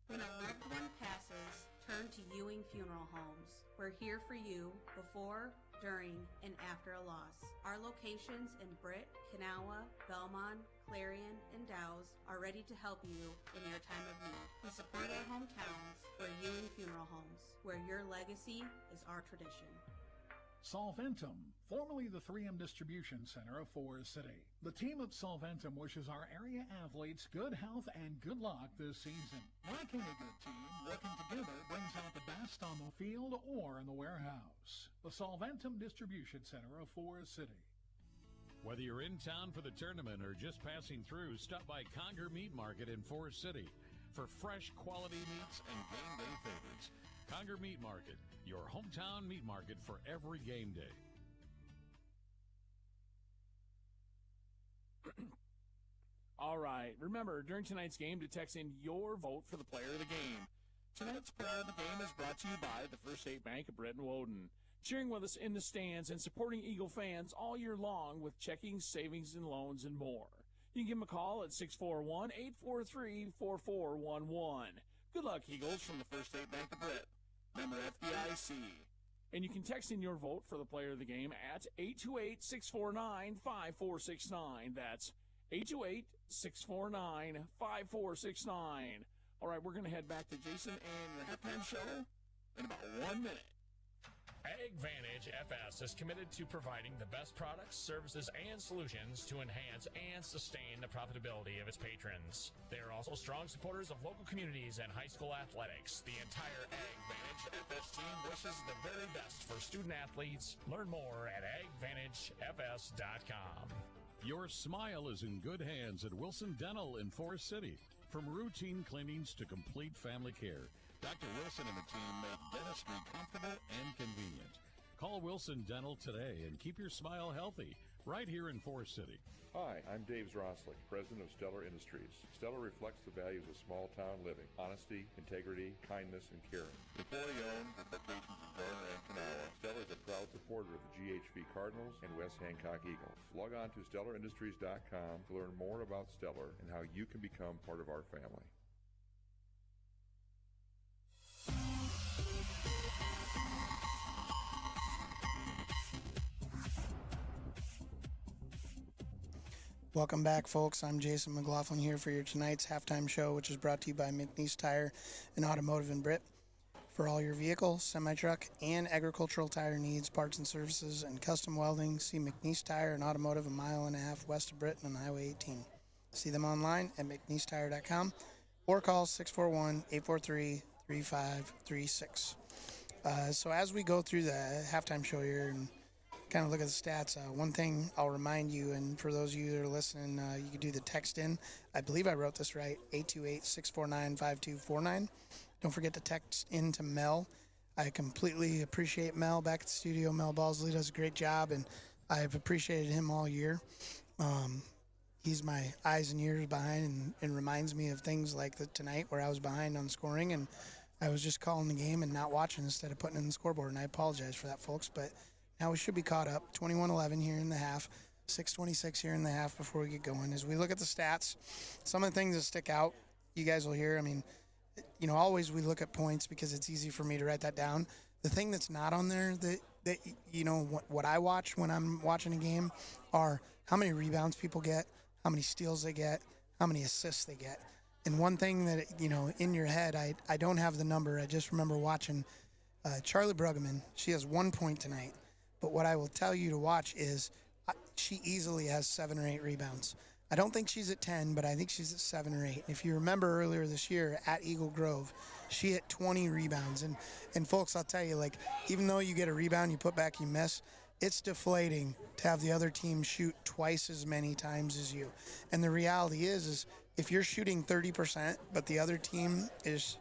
When a loved one passes, turn to Ewing Funeral Homes. We're here for you before, during, and after a loss. Our locations in Britt, Kanawha, Belmont, Clarion, and Dow's are ready to help you in your time of need. We support our hometowns. We're Ewing Funeral Homes, where your legacy is our tradition. Solventum, formerly the 3M Distribution Center of Forest City. The team at Solventum wishes our area athletes good health and good luck this season. Like any good team, working together brings out the best on the field or in the warehouse. The Solventum Distribution Center of Forest City. Whether you're in town for the tournament or just passing through, stop by Conger Meat Market in Forest City for fresh quality meats and game day favorites. Conger Meat Market, your hometown meat market for every game day. All right. Remember, during tonight's game, to text in your vote for the player of the game. Tonight's player of the game is brought to you by the First State Bank of Britain Woden. Cheering with us in the stands and supporting Eagle fans all year long with checking, savings, and loans and more. You can give them a call at 641-843-4411. Good luck, Eagles, from the First State Bank of Britt. Member FDIC. And you can text in your vote for the player of the game at 828-649-5469. That's 828-649-5469. All right, we're going to head back to Jason and your halftime show in about 1 minute. AgVantage FS is committed to providing the best products, services, and solutions to enhance and sustain the profitability of its patrons. They are also strong supporters of local communities and high school athletics. The entire AgVantage FS team wishes the very best for student athletes. Learn more at agvantagefs.com. Your smile is in good hands at Wilson Dental in Forest City. From routine cleanings to complete family care, Dr. Wilson and the team make dentistry comfortable and convenient. Call Wilson Dental today and keep your smile healthy right here in Forest City. Hi, I'm Dave Zrosly, president of Stellar Industries. Stellar reflects the values of small-town living: honesty, integrity, kindness, and caring. Employee-owned with locations in Garner and Kanawha, Stellar is a proud supporter of the GHV Cardinals and West Hancock Eagles. Log on to StellarIndustries.com to learn more about Stellar and how you can become part of our family. Welcome back, folks. I'm Jason McLaughlin here for your tonight's halftime show, which is brought to you by McNeese Tire and Automotive in Britt. For all your vehicle, semi-truck, and agricultural tire needs, parts and services, and custom welding, see McNeese Tire and Automotive a mile and a half west of Britain on Highway 18. See them online at mcneesetire.com or call 641-843-3536. So as we go through the halftime show here and kind of look at the stats, one thing I'll remind you, and for those of you that are listening, you can do the text in. I believe I wrote this right, 828-649-5249. Don't forget to text in to Mel. I completely appreciate Mel back at the studio. Mel Balsley does a great job, and I've appreciated him all year. He's my eyes and ears behind and reminds me of things like tonight where I was behind on scoring, and I was just calling the game and not watching instead of putting it in the scoreboard, and I apologize for that, folks, but now we should be caught up. 21-11 here in the half, 6:26 here in the half before we get going. As we look at the stats, some of the things that stick out, you guys will hear. I mean, you know, always we look at points because it's easy for me to write that down. The thing that's not on there that you know, what I watch when I'm watching a game are how many rebounds people get, how many steals they get, how many assists they get. And one thing that, you know, in your head, I don't have the number. I just remember watching Charlie Bruggeman. She has 1 point tonight. But what I will tell you to watch is she easily has 7 or 8 rebounds. I don't think she's at 10, but I think she's at 7 or 8. If you remember earlier this year at Eagle Grove, she hit 20 rebounds. And folks, I'll tell you, like, even though you get a rebound, you put back, you miss, it's deflating to have the other team shoot twice as many times as you. And the reality is if you're shooting 30%, but the other team is,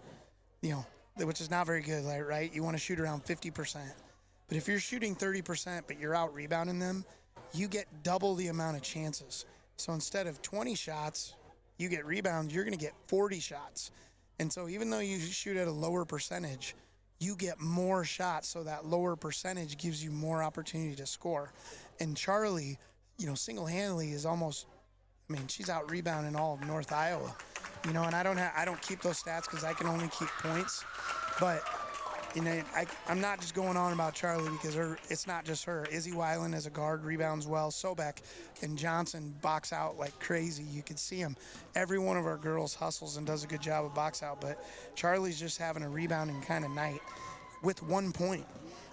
you know, which is not very good, right? You want to shoot around 50%. But if you're shooting 30%, but you're out rebounding them, you get double the amount of chances. So instead of 20 shots, you get rebounds, you're going to get 40 shots. And so even though you shoot at a lower percentage, you get more shots. So that lower percentage gives you more opportunity to score. And Charlie, you know, single-handedly is almost, I mean, she's out rebounding all of North Iowa. You know, and I don't keep those stats because I can only keep points. But you know, I'm not just going on about Charlie because it's not just her. Izzy Weiland as a guard rebounds well. Sobek and Johnson box out like crazy. You could see them. Every one of our girls hustles and does a good job of box out, but Charlie's just having a rebounding kind of night with 1 point.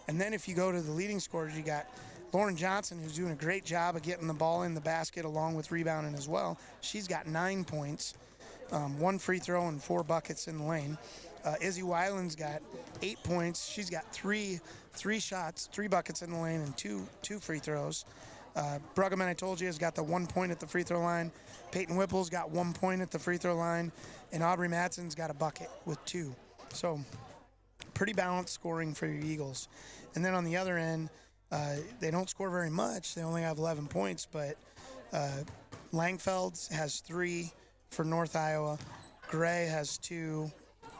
And then if you go to the leading scorers, you got Lauren Johnson, who's doing a great job of getting the ball in the basket along with rebounding as well. She's got 9 points, 1 free throw and 4 buckets in the lane. Izzy Weiland's got 8 points. She's got three shots, 3 buckets in the lane, and two free throws. Bruggeman, I told you, has got the 1 point at the free throw line. Peyton Whipple's got 1 point at the free throw line. And Aubrey Matson's got a bucket with 2. So pretty balanced scoring for your Eagles. And then on the other end, they don't score very much. They only have 11 points, but Langfeld has 3 for North Iowa. Gray has 2.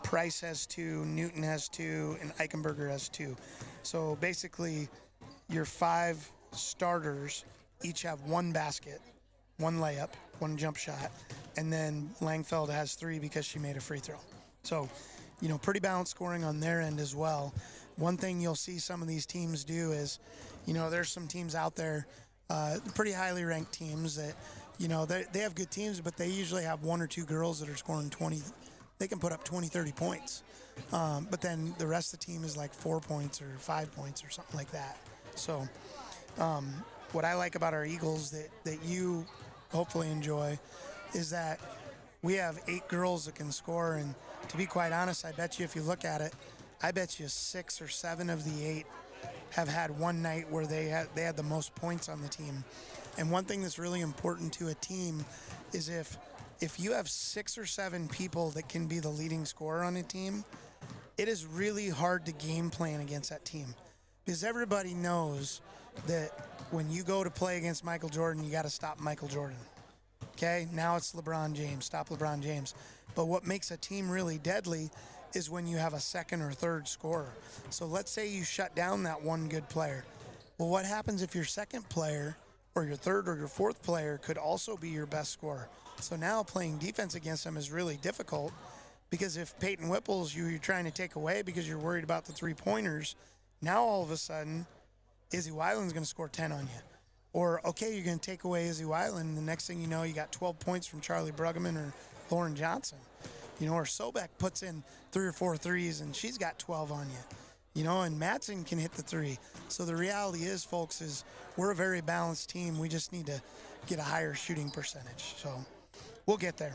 Price has 2, Newton has 2, and Eichenberger has 2. So basically, your 5 starters each have 1 basket, 1 layup, 1 jump shot, and then Langfeld has 3 because she made a free throw. So, pretty balanced scoring on their end as well. One thing you'll see some of these teams do is, there's some teams out there, pretty highly ranked teams that, they have good teams, but they usually have 1 or 2 girls that are scoring 20. They can put up 20, 30 points. But then the rest of the team is like 4 points or 5 points or something like that. So what I like about our Eagles that you hopefully enjoy is that we have 8 girls that can score. And to be quite honest, I bet you if you look at it, I bet you 6 or 7 of the 8 have had one night where they had the most points on the team. And one thing that's really important to a team is if you have 6 or 7 people that can be the leading scorer on a team, it is really hard to game plan against that team. Because everybody knows that when you go to play against Michael Jordan, you got to stop Michael Jordan. Okay? Now it's LeBron James. Stop LeBron James. But what makes a team really deadly is when you have a second or third scorer. So let's say you shut down that one good player. Well, what happens if your second player or your third or your fourth player could also be your best scorer? So now playing defense against them is really difficult, because if Peyton Whipple's you're trying to take away because you're worried about the 3-pointers, now all of a sudden Izzy Weiland's going to score 10 on you. Or, okay, you're going to take away Izzy Weiland, and the next thing you know, you got 12 points from Charlie Bruggeman or Lauren Johnson. Or Sobek puts in 3 or 4 threes, and she's got 12 on you. And Matson can hit the 3. So the reality is, folks, is we're a very balanced team. We just need to get a higher shooting percentage. So we'll get there.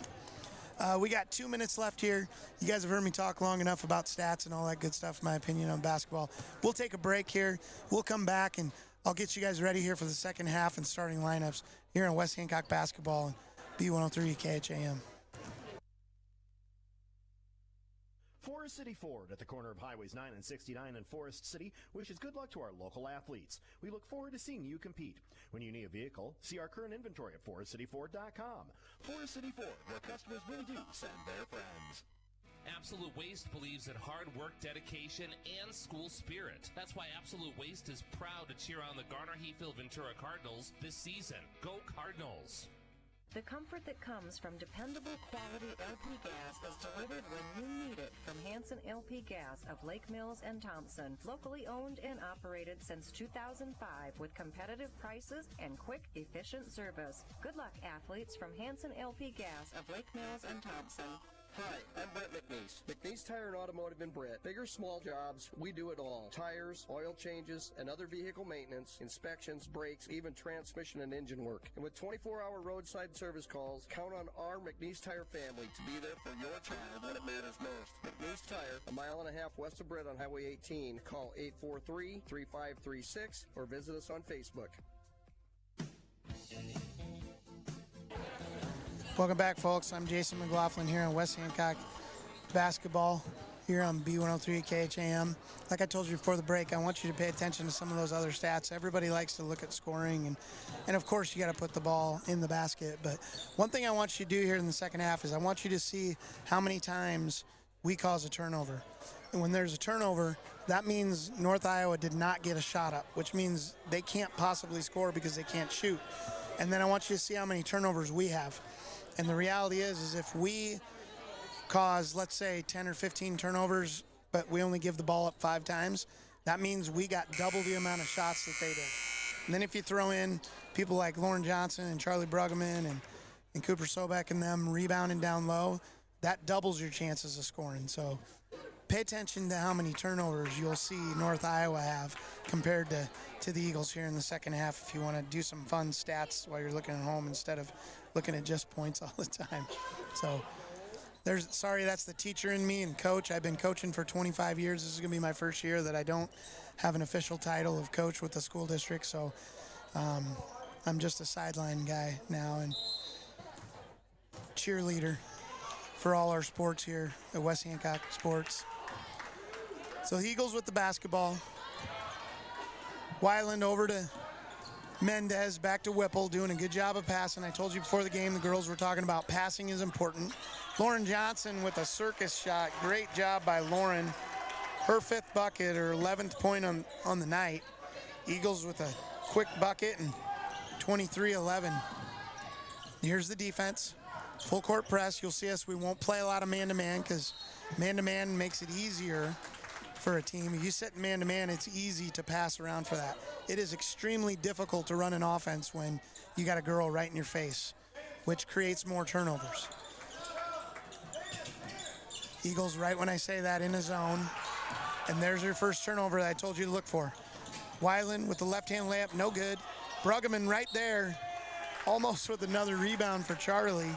We got 2 minutes left here. You guys have heard me talk long enough about stats and all that good stuff, in my opinion, on basketball. We'll take a break here. We'll come back, and I'll get you guys ready here for the second half and starting lineups here on West Hancock Basketball and B103 KHAM. Forest City Ford at the corner of Highways 9 and 69 in Forest City wishes good luck to our local athletes. We look forward to seeing you compete. When you need a vehicle, see our current inventory at forestcityford.com. Forest City Ford, where customers really do send their friends. Absolute Waste believes in hard work, dedication, and school spirit. That's why Absolute Waste is proud to cheer on the Garner-Heathville Ventura Cardinals this season. Go Cardinals! The comfort that comes from dependable quality LP gas is delivered when you need it from Hanson LP Gas of Lake Mills and Thompson. Locally owned and operated since 2005 with competitive prices and quick, efficient service. Good luck, athletes, from Hanson LP Gas of Lake Mills and Thompson. Hi, I'm Brett McNeese. McNeese Tire and Automotive in Brett. Big or small jobs, we do it all. Tires, oil changes, and other vehicle maintenance, inspections, brakes, even transmission and engine work. And with 24-hour roadside service calls, count on our McNeese Tire family to be there for your child when it matters most. McNeese Tire, a mile and a half west of Brett on Highway 18. Call 843-3536 or visit us on Facebook. Welcome back, folks. I'm Jason McLaughlin here on West Hancock Basketball here on B103 KHAM. Like I told you before the break, I want you to pay attention to some of those other stats. Everybody likes to look at scoring, and of course, you got to put the ball in the basket. But one thing I want you to do here in the second half is I want you to see how many times we cause a turnover. And when there's a turnover, that means North Iowa did not get a shot up, which means they can't possibly score because they can't shoot. And then I want you to see how many turnovers we have. And the reality is if we cause, let's say, 10 or 15 turnovers, but we only give the ball up 5 times, that means we got double the amount of shots that they did. And then if you throw in people like Lauren Johnson and Charlie Bruggeman and Cooper Sobek and them rebounding down low, that doubles your chances of scoring. So pay attention to how many turnovers you'll see North Iowa have compared to the Eagles here in the second half if you want to do some fun stats while you're looking at home instead of looking at just points all the time. So sorry, that's the teacher in me and coach. I've been coaching for 25 years. This is going to be my first year that I don't have an official title of coach with the school district. So I'm just a sideline guy now and cheerleader for all our sports here at West Hancock Sports. So the Eagles with the basketball. Weiland over to Mendez, back to Whipple, doing a good job of passing. I told you before the game, the girls were talking about passing is important. Lauren Johnson with a circus shot. Great job by Lauren. Her 5th bucket, her 11th point on the night. Eagles with a quick bucket and 23-11. Here's the defense. Full court press. You'll see us. We won't play a lot of man-to-man because man-to-man makes it easier for a team. If you sit in man-to-man, it's easy to pass around for that. It is extremely difficult to run an offense when you got a girl right in your face, which creates more turnovers. Eagles, right when I say that, in a zone. And there's your first turnover that I told you to look for. Weiland with the left-hand layup, no good. Bruggeman right there, almost with another rebound for Charlie.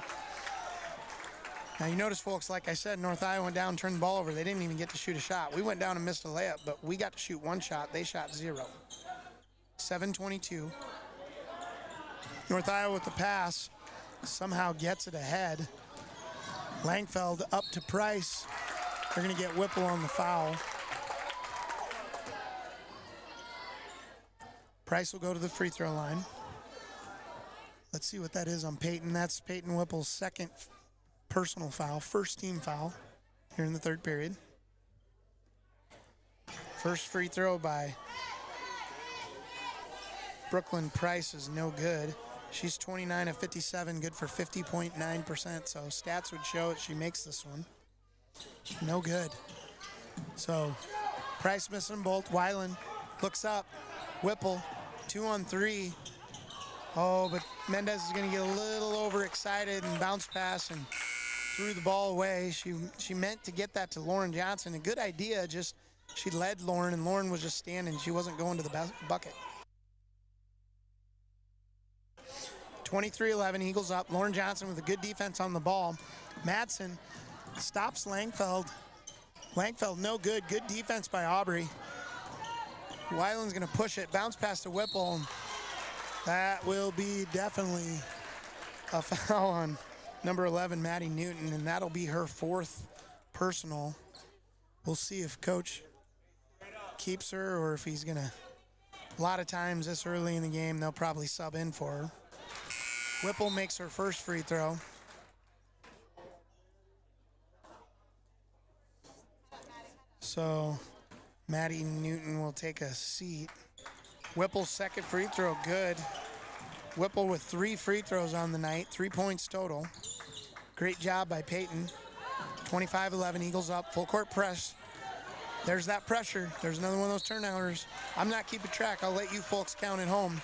Now you notice, folks, like I said, North Iowa went down and turned the ball over. They didn't even get to shoot a shot. We went down and missed a layup, but we got to shoot one shot. They shot 0. 7:22. North Iowa with the pass somehow gets it ahead. Langfeld up to Price. They're going to get Whipple on the foul. Price will go to the free throw line. Let's see what that is on Peyton. That's Peyton Whipple's second personal foul, first team foul here in the third period. First free throw by Brooklyn Price is no good. She's 29 of 57, good for 50.9%. So stats would show it. She makes this one. No good. So Price missing them both. Weiland looks up. Whipple, 2-on-3. Oh, but Mendez is going to get a little overexcited and bounce pass and threw the ball away. She meant to get that to Lauren Johnson. A good idea, just she led Lauren, and Lauren was just standing. She wasn't going to the bucket. 23-11, Eagles up. Lauren Johnson with a good defense on the ball. Madsen stops Langfeld. Langfeld no good. Good defense by Aubrey. Weiland's going to push it. Bounce pass to Whipple. That will be definitely a foul on number 11, Maddie Newton, and that'll be her fourth personal. We'll see if Coach keeps her or if he's going to. A lot of times this early in the game, they'll probably sub in for her. Whipple makes her first free throw. So Maddie Newton will take a seat. Whipple's second free throw, good. Whipple with 3 free throws on the night, 3 points total. Great job by Peyton. 25-11, Eagles up, full court press. There's that pressure. There's another one of those turnovers. I'm not keeping track. I'll let you folks count at home.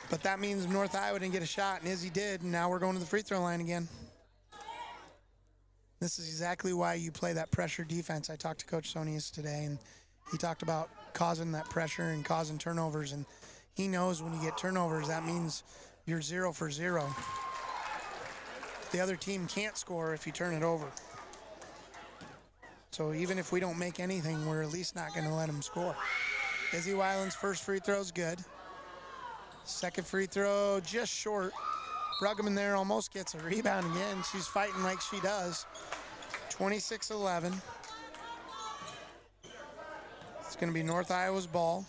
But that means North Iowa didn't get a shot, and Izzy did, and now we're going to the free throw line again. This is exactly why you play that pressure defense. I talked to Coach Sonius today, and he talked about causing that pressure and causing turnovers, and he knows when you get turnovers, that means you're 0 for 0. The other team can't score if you turn it over. So even if we don't make anything, we're at least not going to let them score. Izzy Weiland's first free throw is good. Second free throw just short. Bruggeman there almost gets a rebound again. She's fighting like she does. 26-11. It's going to be North Iowa's ball.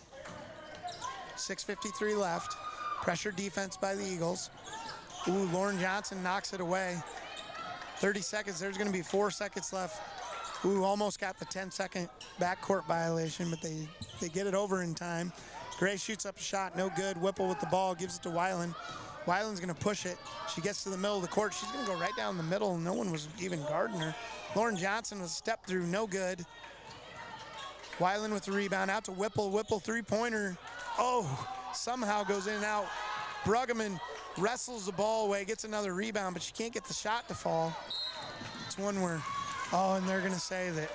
6:53 left. Pressure defense by the Eagles. Ooh, Lauren Johnson knocks it away. 30 seconds. There's going to be 4 seconds left. Ooh, almost got the 10-second backcourt violation, but they get it over in time. Gray shoots up a shot, no good. Whipple with the ball, gives it to Weiland. Weiland's going to push it. She gets to the middle of the court. She's going to go right down the middle. No one was even guarding her. Lauren Johnson with a step through, no good. Weiland with the rebound, out to Whipple. Whipple three-pointer. Oh, somehow goes in and out. Bruggeman wrestles the ball away, gets another rebound, but she can't get the shot to fall. It's one where, oh, and they're going to say that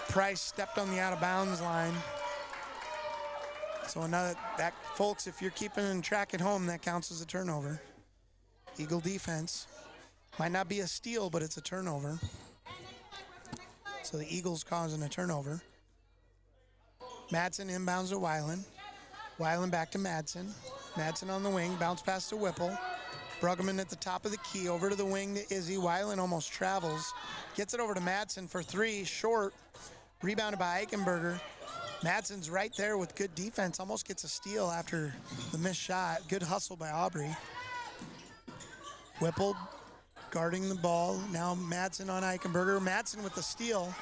Price stepped on the out-of-bounds line. So that, folks, if you're keeping track at home, that counts as a turnover. Eagle defense. Might not be a steal, but it's a turnover. So the Eagles causing a turnover. Madsen inbounds to Weiland. Weiland back to Madsen. Madsen on the wing, bounce pass to Whipple. Bruggeman at the top of the key, over to the wing to Izzy. Weiland almost travels. Gets it over to Madsen for 3, short. Rebounded by Eichenberger. Madsen's right there with good defense. Almost gets a steal after the missed shot. Good hustle by Aubrey. Whipple guarding the ball. Now Madsen on Eichenberger. Madsen with the steal.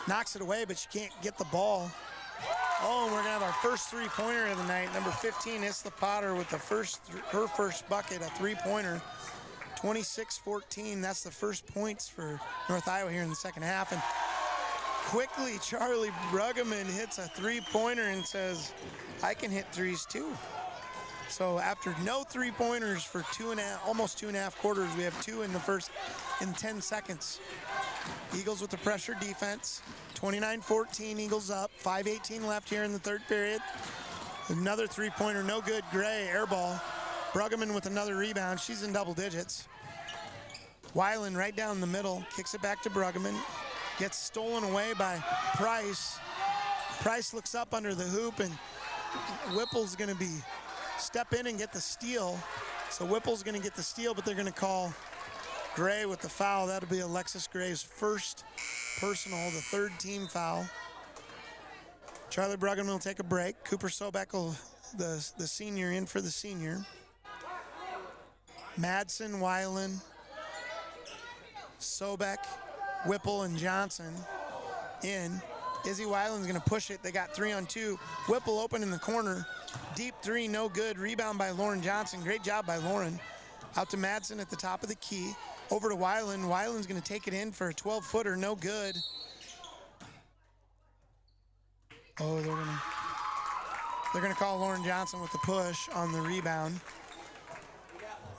Knocks it away, but she can't get the ball. Oh, and we're going to have our first three-pointer of the night. Number 15, Isla Potter with her first bucket, a three-pointer. 26-14. That's the first points for North Iowa here in the second half. And quickly, Charlie Bruggeman hits a three-pointer and says, I can hit threes too. So after no three-pointers for almost 2.5 quarters, we have two in 10 seconds. Eagles with the pressure defense. 29-14, Eagles up. 5:18 left here in the third period. Another three-pointer, no good. Gray, air ball. Bruggeman with another rebound. She's in double digits. Weiland right down the middle, kicks it back to Bruggeman. Gets stolen away by Price. Price looks up under the hoop, and Whipple's going to step in and get the steal. So Whipple's going to get the steal, but they're going to call Gray with the foul. That'll be Alexis Gray's first personal, the third team foul. Charlie Bruggeman will take a break. Cooper Sobek, the senior, in for the senior. Madsen, Weiland, Sobek, Whipple, and Johnson in. Izzy Weiland's going to push it. They got 3-on-2. Whipple open in the corner. Deep three, no good. Rebound by Lauren Johnson. Great job by Lauren. Out to Madsen at the top of the key. Over to Weiland. Weiland's going to take it in for a 12-footer. No good. Oh, they're going to call Lauren Johnson with the push on the rebound.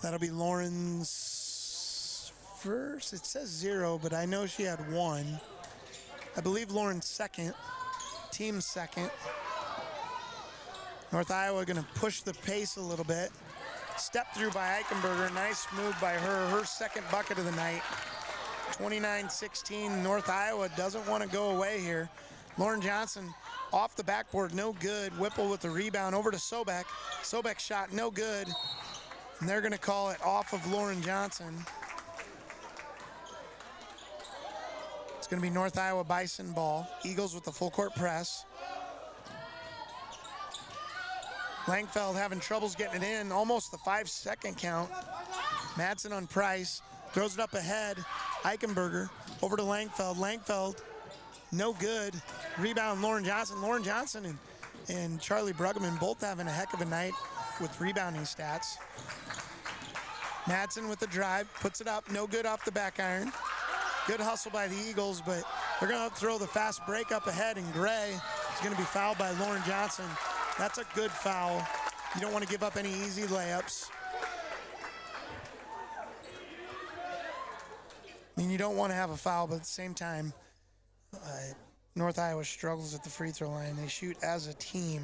That'll be Lauren's first. It says 0, but I know she had 1. I believe Lauren's second. Team second. North Iowa going to push the pace a little bit. Step through by Eichenberger. Nice move by her. Her second bucket of the night. 29-16. North Iowa doesn't want to go away here. Lauren Johnson off the backboard. No good. Whipple with the rebound. Over to Sobek. Sobek shot. No good. And they're going to call it off of Lauren Johnson. It's going to be North Iowa Bison ball. Eagles with the full court press. Langfeld having troubles getting it in. Almost the 5-second count. Madsen on Price. Throws it up ahead. Eichenberger over to Langfeld. Langfeld, no good. Rebound Lauren Johnson. Lauren Johnson and Charlie Bruggeman both having a heck of a night with rebounding stats. Madsen with the drive. Puts it up. No good off the back iron. Good hustle by the Eagles, but they're going to throw the fast break up ahead, and Gray is going to be fouled by Lauren Johnson. That's a good foul. You don't want to give up any easy layups. I mean, you don't want to have a foul, but at the same time, North Iowa struggles at the free throw line. They shoot as a team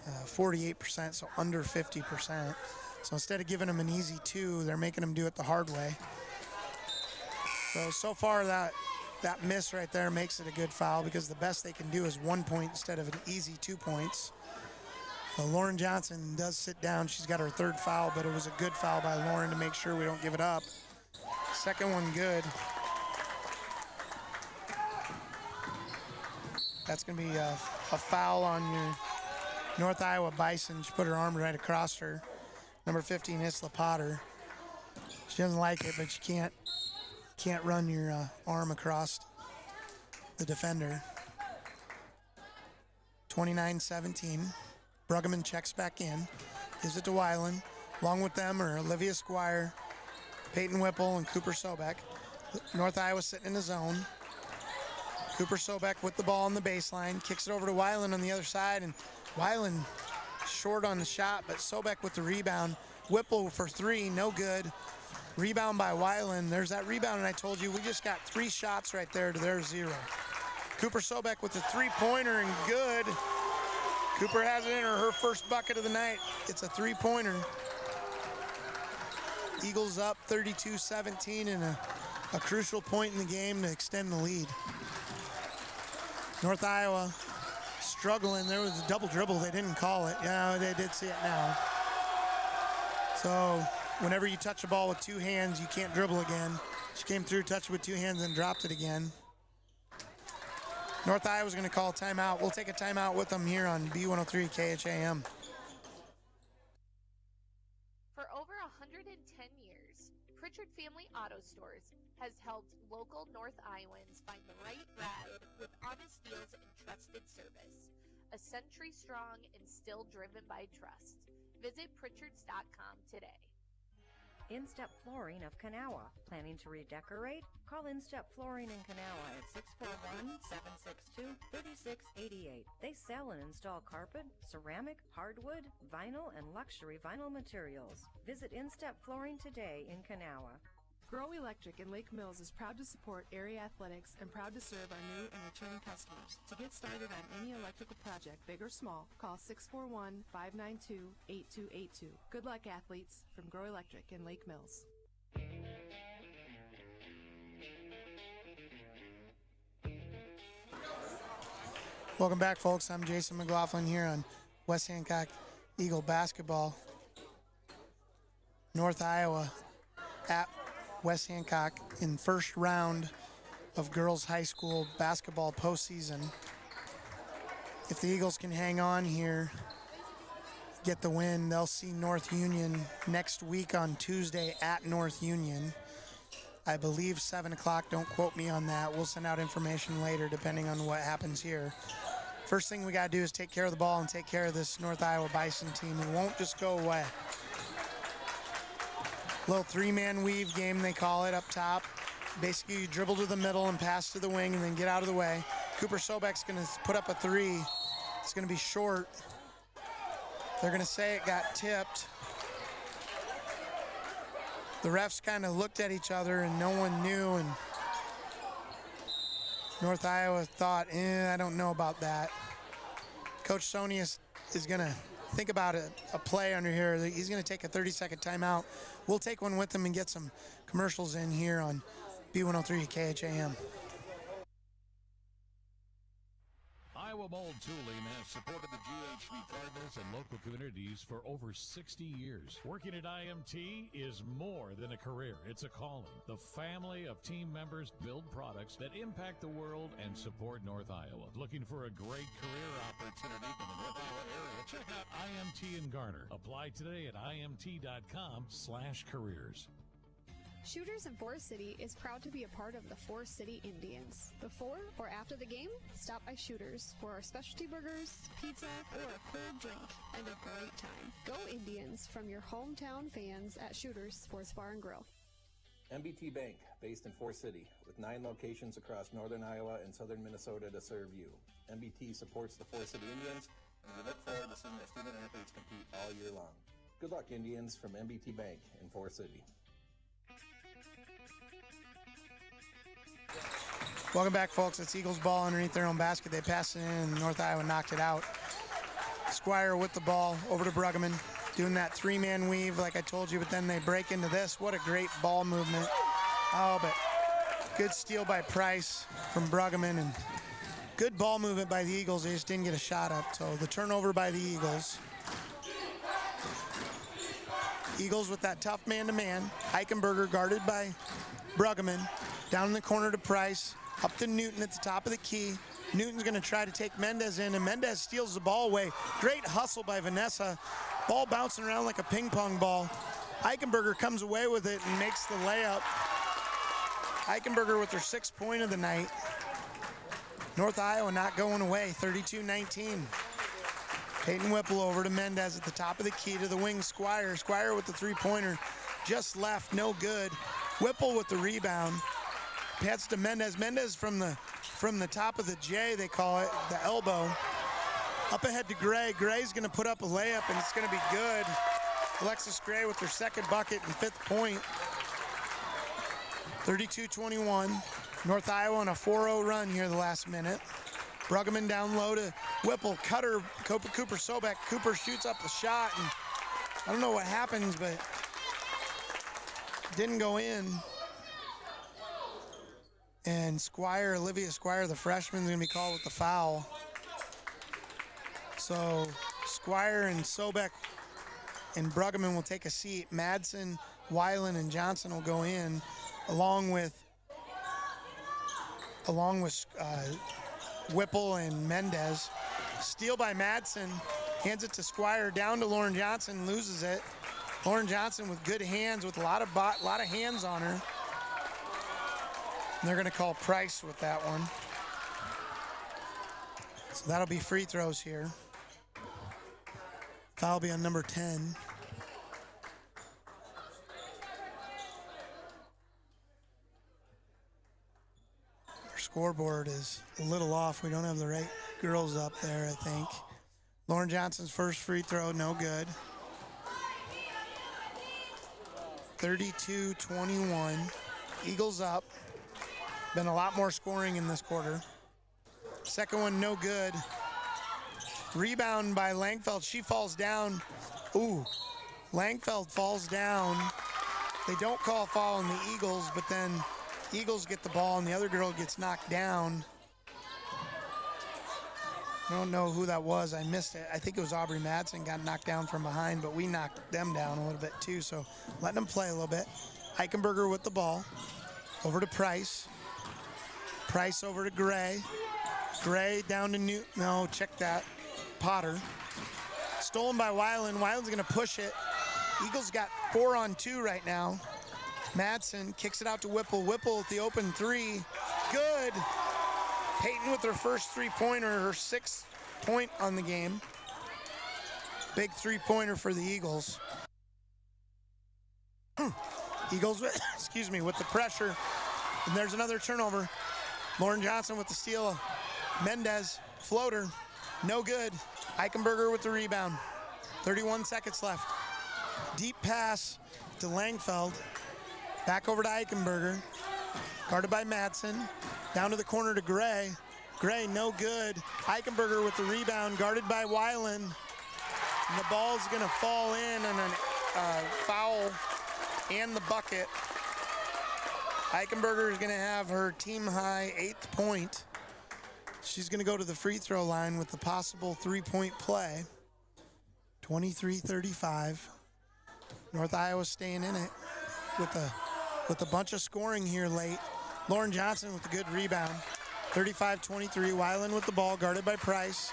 48%, so under 50%. So instead of giving them an easy 2, they're making them do it the hard way. So far that miss right there makes it a good foul, because the best they can do is 1 point instead of an easy 2 points. So Lauren Johnson does sit down. She's got her third foul, but it was a good foul by Lauren to make sure we don't give it up. Second one good. That's going to be a foul on your North Iowa Bison. She put her arm right across her. Number 15, Isla Potter. She doesn't like it, but you can't run your arm across the defender. 29-17. Bruggeman checks back in. Gives it to Weiland. Along with them are Olivia Squire, Peyton Whipple, and Cooper Sobek. North Iowa sitting in the zone. Cooper Sobek with the ball on the baseline. Kicks it over to Weiland on the other side, and Weiland short on the shot, but Sobek with the rebound. Whipple for 3, no good. Rebound by Weiland. There's that rebound, and I told you we just got 3 shots right there to their 0. Cooper Sobek with the 3-pointer, and good. Cooper has it in her first bucket of the night. It's a 3-pointer. Eagles up 32-17 and a crucial point in the game to extend the lead. North Iowa struggling. There was a double dribble. They didn't call it. Yeah, they did see it now. So whenever you touch a ball with 2 hands, you can't dribble again. She came through, touched it with 2 hands, and dropped it again. North Iowa's going to call a timeout. We'll take a timeout with them here on B103 KHAM. For over 110 years, Pritchard Family Auto Stores has helped local North Iowans find the right ride with honest deals and trusted service. a century strong and still driven by trust. Visit Pritchards.com today. Instep Flooring of Kanawha. Planning to redecorate? Call Instep Flooring in Kanawha at 641-762-3688. They sell and install carpet, ceramic, hardwood, vinyl, and luxury vinyl materials. Visit Instep Flooring today in Kanawha. Grow Electric in Lake Mills is proud to support area athletics and proud to serve our new and returning customers. To get started on any electrical project, big or small, call 641-592-8282. Good luck, athletes, from Grow Electric in Lake Mills. Welcome back, folks. I'm Jason McLaughlin here on West Hancock Eagle basketball. North Iowa at West Hancock in first round of girls high school basketball postseason. If the Eagles can hang on here, get the win, they'll see North Union next week on Tuesday at North Union. I believe 7 o'clock, don't quote me on that. We'll send out information later depending on what happens here. First thing we got to do is take care of the ball and take care of this North Iowa Bison team. It won't just go away. Little three-man weave game, they call it, up top. Basically, you dribble to the middle and pass to the wing and then get out of the way. Cooper Sobek's going to put up a three. It's going to be short. They're going to say it got tipped. The refs kind of looked at each other and no one knew, and North Iowa thought, I don't know about that. Coach Sony is going to think about a play under here. He's going to take a 30-second timeout. We'll take one with him and get some commercials in here on B103 KHAM. Iowa Mold Tooling has supported the GHV Cardinals and local communities for over 60 years. Working at IMT is more than a career, it's a calling. The family of team members build products that impact the world and support North Iowa. Looking for a great career opportunity in the North Iowa area? Check out IMT in Garner. Apply today at imt.com/careers. Shooters in Forest City is proud to be a part of the Forest City Indians. Before or after the game, stop by Shooters for our specialty burgers, pizza, or a cold drink and a great time. Go Indians from your hometown fans at Shooters Sports Bar and Grill. MBT Bank, based in Forest City, with 9 locations across northern Iowa and southern Minnesota to serve you. MBT supports the Forest City Indians, and we look forward to seeing our student athletes compete all year long. Good luck, Indians, from MBT Bank in Forest City. Welcome back, folks. It's Eagles ball underneath their own basket. They passed it in, and North Iowa knocked it out. Squire with the ball over to Bruggeman, doing that three-man weave like I told you, but then they break into this. What a great ball movement. Oh, but good steal by Price from Bruggeman, and good ball movement by the Eagles. They just didn't get a shot up. So the turnover by the Eagles. Eagles with that tough man-to-man. Eichenberger guarded by Bruggeman. Down in the corner to Price. Up to Newton at the top of the key. Newton's going to try to take Mendez in, and Mendez steals the ball away. Great hustle by Vanessa. Ball bouncing around like a ping pong ball. Eichenberger comes away with it and makes the layup. Eichenberger with her 6th point of the night. North Iowa not going away, 32-19. Peyton Whipple over to Mendez at the top of the key to the wing. Squire with the three-pointer. Just left, no good. Whipple with the rebound. Pass to Mendez. Mendez from the top of the J, they call it, the elbow. Up ahead to Gray. Gray's going to put up a layup, and it's going to be good. Alexis Gray with her 2nd bucket and 5th point. 32-21. North Iowa on a 4-0 run here the last minute. Bruggeman down low to Whipple. Cutter, Cooper Sobek. Cooper shoots up the shot, and I don't know what happens, but it didn't go in. And Olivia Squire, the freshman, is going to be called with the foul. So Squire and Sobek and Bruggeman will take a seat. Madsen, Weiland, and Johnson will go in, along with Whipple and Mendez. Steal by Madsen, hands it to Squire, down to Lauren Johnson, loses it. Lauren Johnson with good hands, with a lot of hands on her. And they're going to call Price with that one. So that'll be free throws here. Foul will be on number 10. Our scoreboard is a little off. We don't have the right girls up there, I think. Lauren Johnson's first free throw, no good. 32-21. Eagles up. Been a lot more scoring in this quarter. Second one, no good. Rebound by Langfeld. She falls down. Ooh, Langfeld falls down. They don't call foul on the Eagles, but then Eagles get the ball and the other girl gets knocked down. I don't know who that was. I missed it. I think it was Aubrey Madsen got knocked down from behind, but we knocked them down a little bit too, so letting them play a little bit. Eichenberger with the ball. Over to Price. Price over to Gray. Gray down to check that. Potter. Stolen by Weiland. Weiland's going to push it. Eagles got 4-on-2 right now. Madsen kicks it out to Whipple. Whipple at the open three. Good. Peyton with her first three-pointer, her 6th point on the game. Big three-pointer for the Eagles. Eagles, excuse me, with the pressure. And there's another turnover. Lauren Johnson with the steal. Mendez, floater, no good. Eichenberger with the rebound. 31 seconds left. Deep pass to Langfeld. Back over to Eichenberger. Guarded by Madsen. Down to the corner to Gray. Gray, no good. Eichenberger with the rebound, guarded by Weiland. And the ball's going to fall in and a foul and the bucket. Eichenberger is going to have her team-high 8th point. She's going to go to the free throw line with the possible three-point play. 23-35. North Iowa staying in it with a bunch of scoring here late. Lauren Johnson with a good rebound. 35-23. Weiland with the ball, guarded by Price.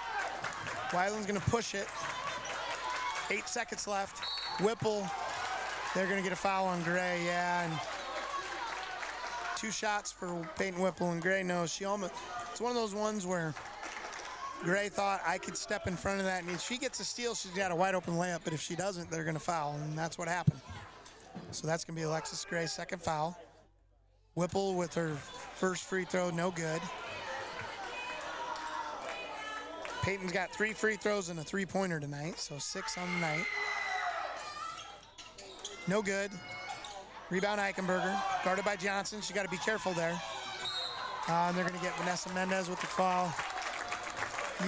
Weiland's going to push it. 8 seconds left. Whipple. They're going to get a foul on Gray, yeah. And 2 shots for Peyton Whipple, and Gray knows she almost. It's one of those ones where Gray thought I could step in front of that, and if she gets a steal, she's got a wide open layup, but if she doesn't, they're going to foul, and that's what happened. So that's going to be Alexis Gray's second foul. Whipple with her first free throw, no good. Peyton's got 3 free throws and a three-pointer tonight, so 6 on the night. No good. Rebound Eichenberger, guarded by Johnson. She got to be careful there. And they're going to get Vanessa Mendez with the foul.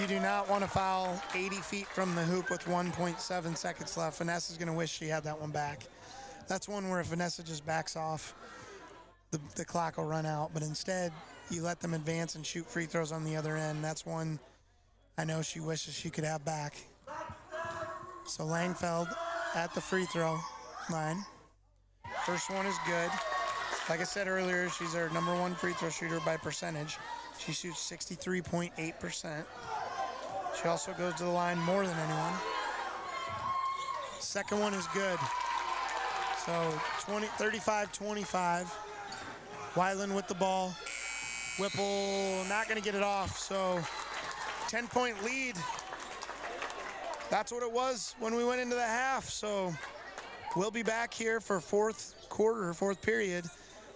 You do not want to foul 80 feet from the hoop with 1.7 seconds left. Vanessa's going to wish she had that one back. That's one where if Vanessa just backs off, the clock will run out. But instead, you let them advance and shoot free throws on the other end. That's one I know she wishes she could have back. So Langfeld at the free throw line. First one is good. Like I said earlier, she's our #1 free throw shooter by percentage. She shoots 63.8%. She also goes to the line more than anyone. Second one is good. So 35-25. Weiland with the ball. Whipple not going to get it off. So 10-point lead. That's what it was when we went into the half. So we'll be back here for fourth period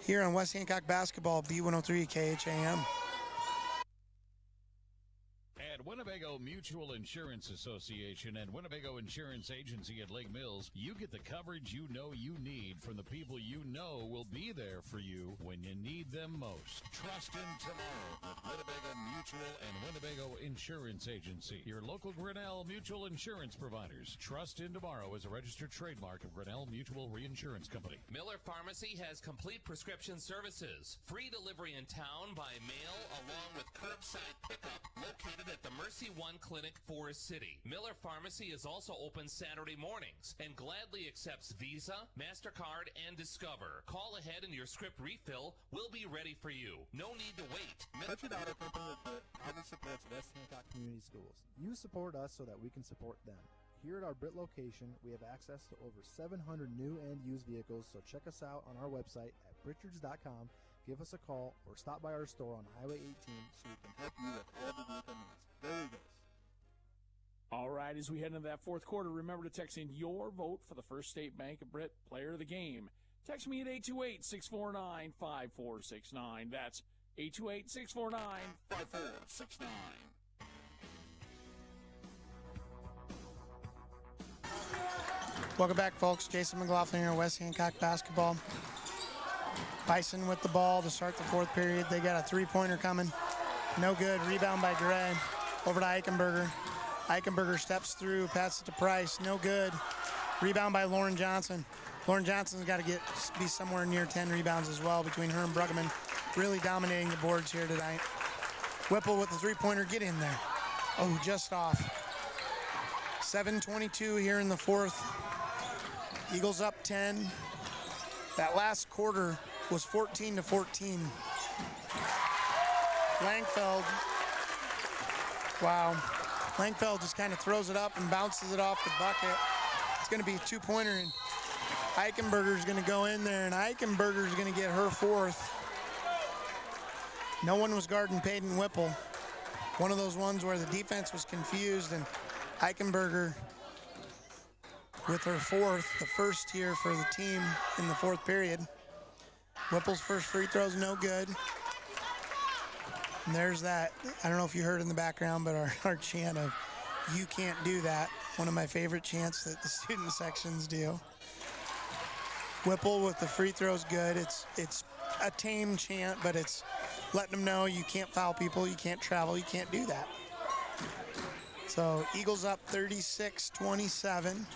here on West Hancock Basketball, B103 KHAM. At Winnebago Mutual Insurance Association and Winnebago Insurance Agency at Lake Mills, you get the coverage you know you need from the people you know will be there for you when you need them most. Trust in tomorrow with Winnebago Mutual and Winnebago Insurance Agency, your local Grinnell Mutual Insurance providers. Trust in tomorrow is a registered trademark of Grinnell Mutual Reinsurance Company. Miller Pharmacy has complete prescription services. Free delivery in town by mail along with curbside pickup located at the Mercy One Clinic, Forest City. Miller Pharmacy is also open Saturday mornings and gladly accepts Visa, MasterCard, and Discover. Call ahead and your script refill will be ready for you. No need to wait. Pritchard Auto Company proudly supports West Hancock Community Schools. You support us so that we can support them. Here at our Britt location, we have access to over 700 new and used vehicles, so check us out on our website at pritchards.com. Give us a call or stop by our store on Highway 18 so we can help you with all the vehicle needs. Go Eagles. All right, as we head into that fourth quarter, remember to text in your vote for the First State Bank of Britt Player of the Game. Text me at 828-649-5469. That's 828-649-5469. Welcome back, folks. Jason McLaughlin here, West Hancock basketball. Bison with the ball to start the fourth period. They got a three-pointer coming. No good. Rebound by Gray. Over to Eichenberger. Eichenberger steps through, passes it to Price. No good. Rebound by Lauren Johnson. Lauren Johnson's got to be somewhere near 10 rebounds as well between her and Bruggeman. Really dominating the boards here tonight. Whipple with the three-pointer. Get in there. Oh, just off. 7:22 here in the fourth. Eagles up 10. That last quarter was 14-14. Langfeld. Wow. Langfeld just kind of throws it up and bounces it off the bucket. It's going to be a two-pointer, and Eichenberger's going to go in there, and Eichenberger's going to get her fourth. No one was guarding Peyton Whipple. One of those ones where the defense was confused, and Eichenberger with her fourth, the first here for the team in the fourth period. Whipple's first free throw's no good. And there's that, I don't know if you heard in the background, but our chant of, "You can't do that." One of my favorite chants that the student sections do. Whipple with the free throw's good. It's a tame chant, but it's letting them know you can't foul people, you can't travel, you can't do that. So Eagles up 36-27.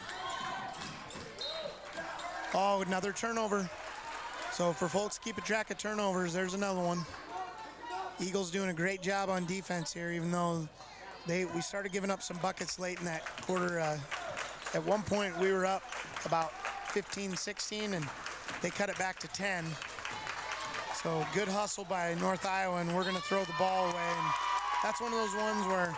Oh, another turnover. So for folks keeping track of turnovers, there's another one. Eagles doing a great job on defense here, even though we started giving up some buckets late in that quarter. At one point, we were up about 15-16, and they cut it back to 10. So good hustle by North Iowa, and we're going to throw the ball away. And that's one of those ones where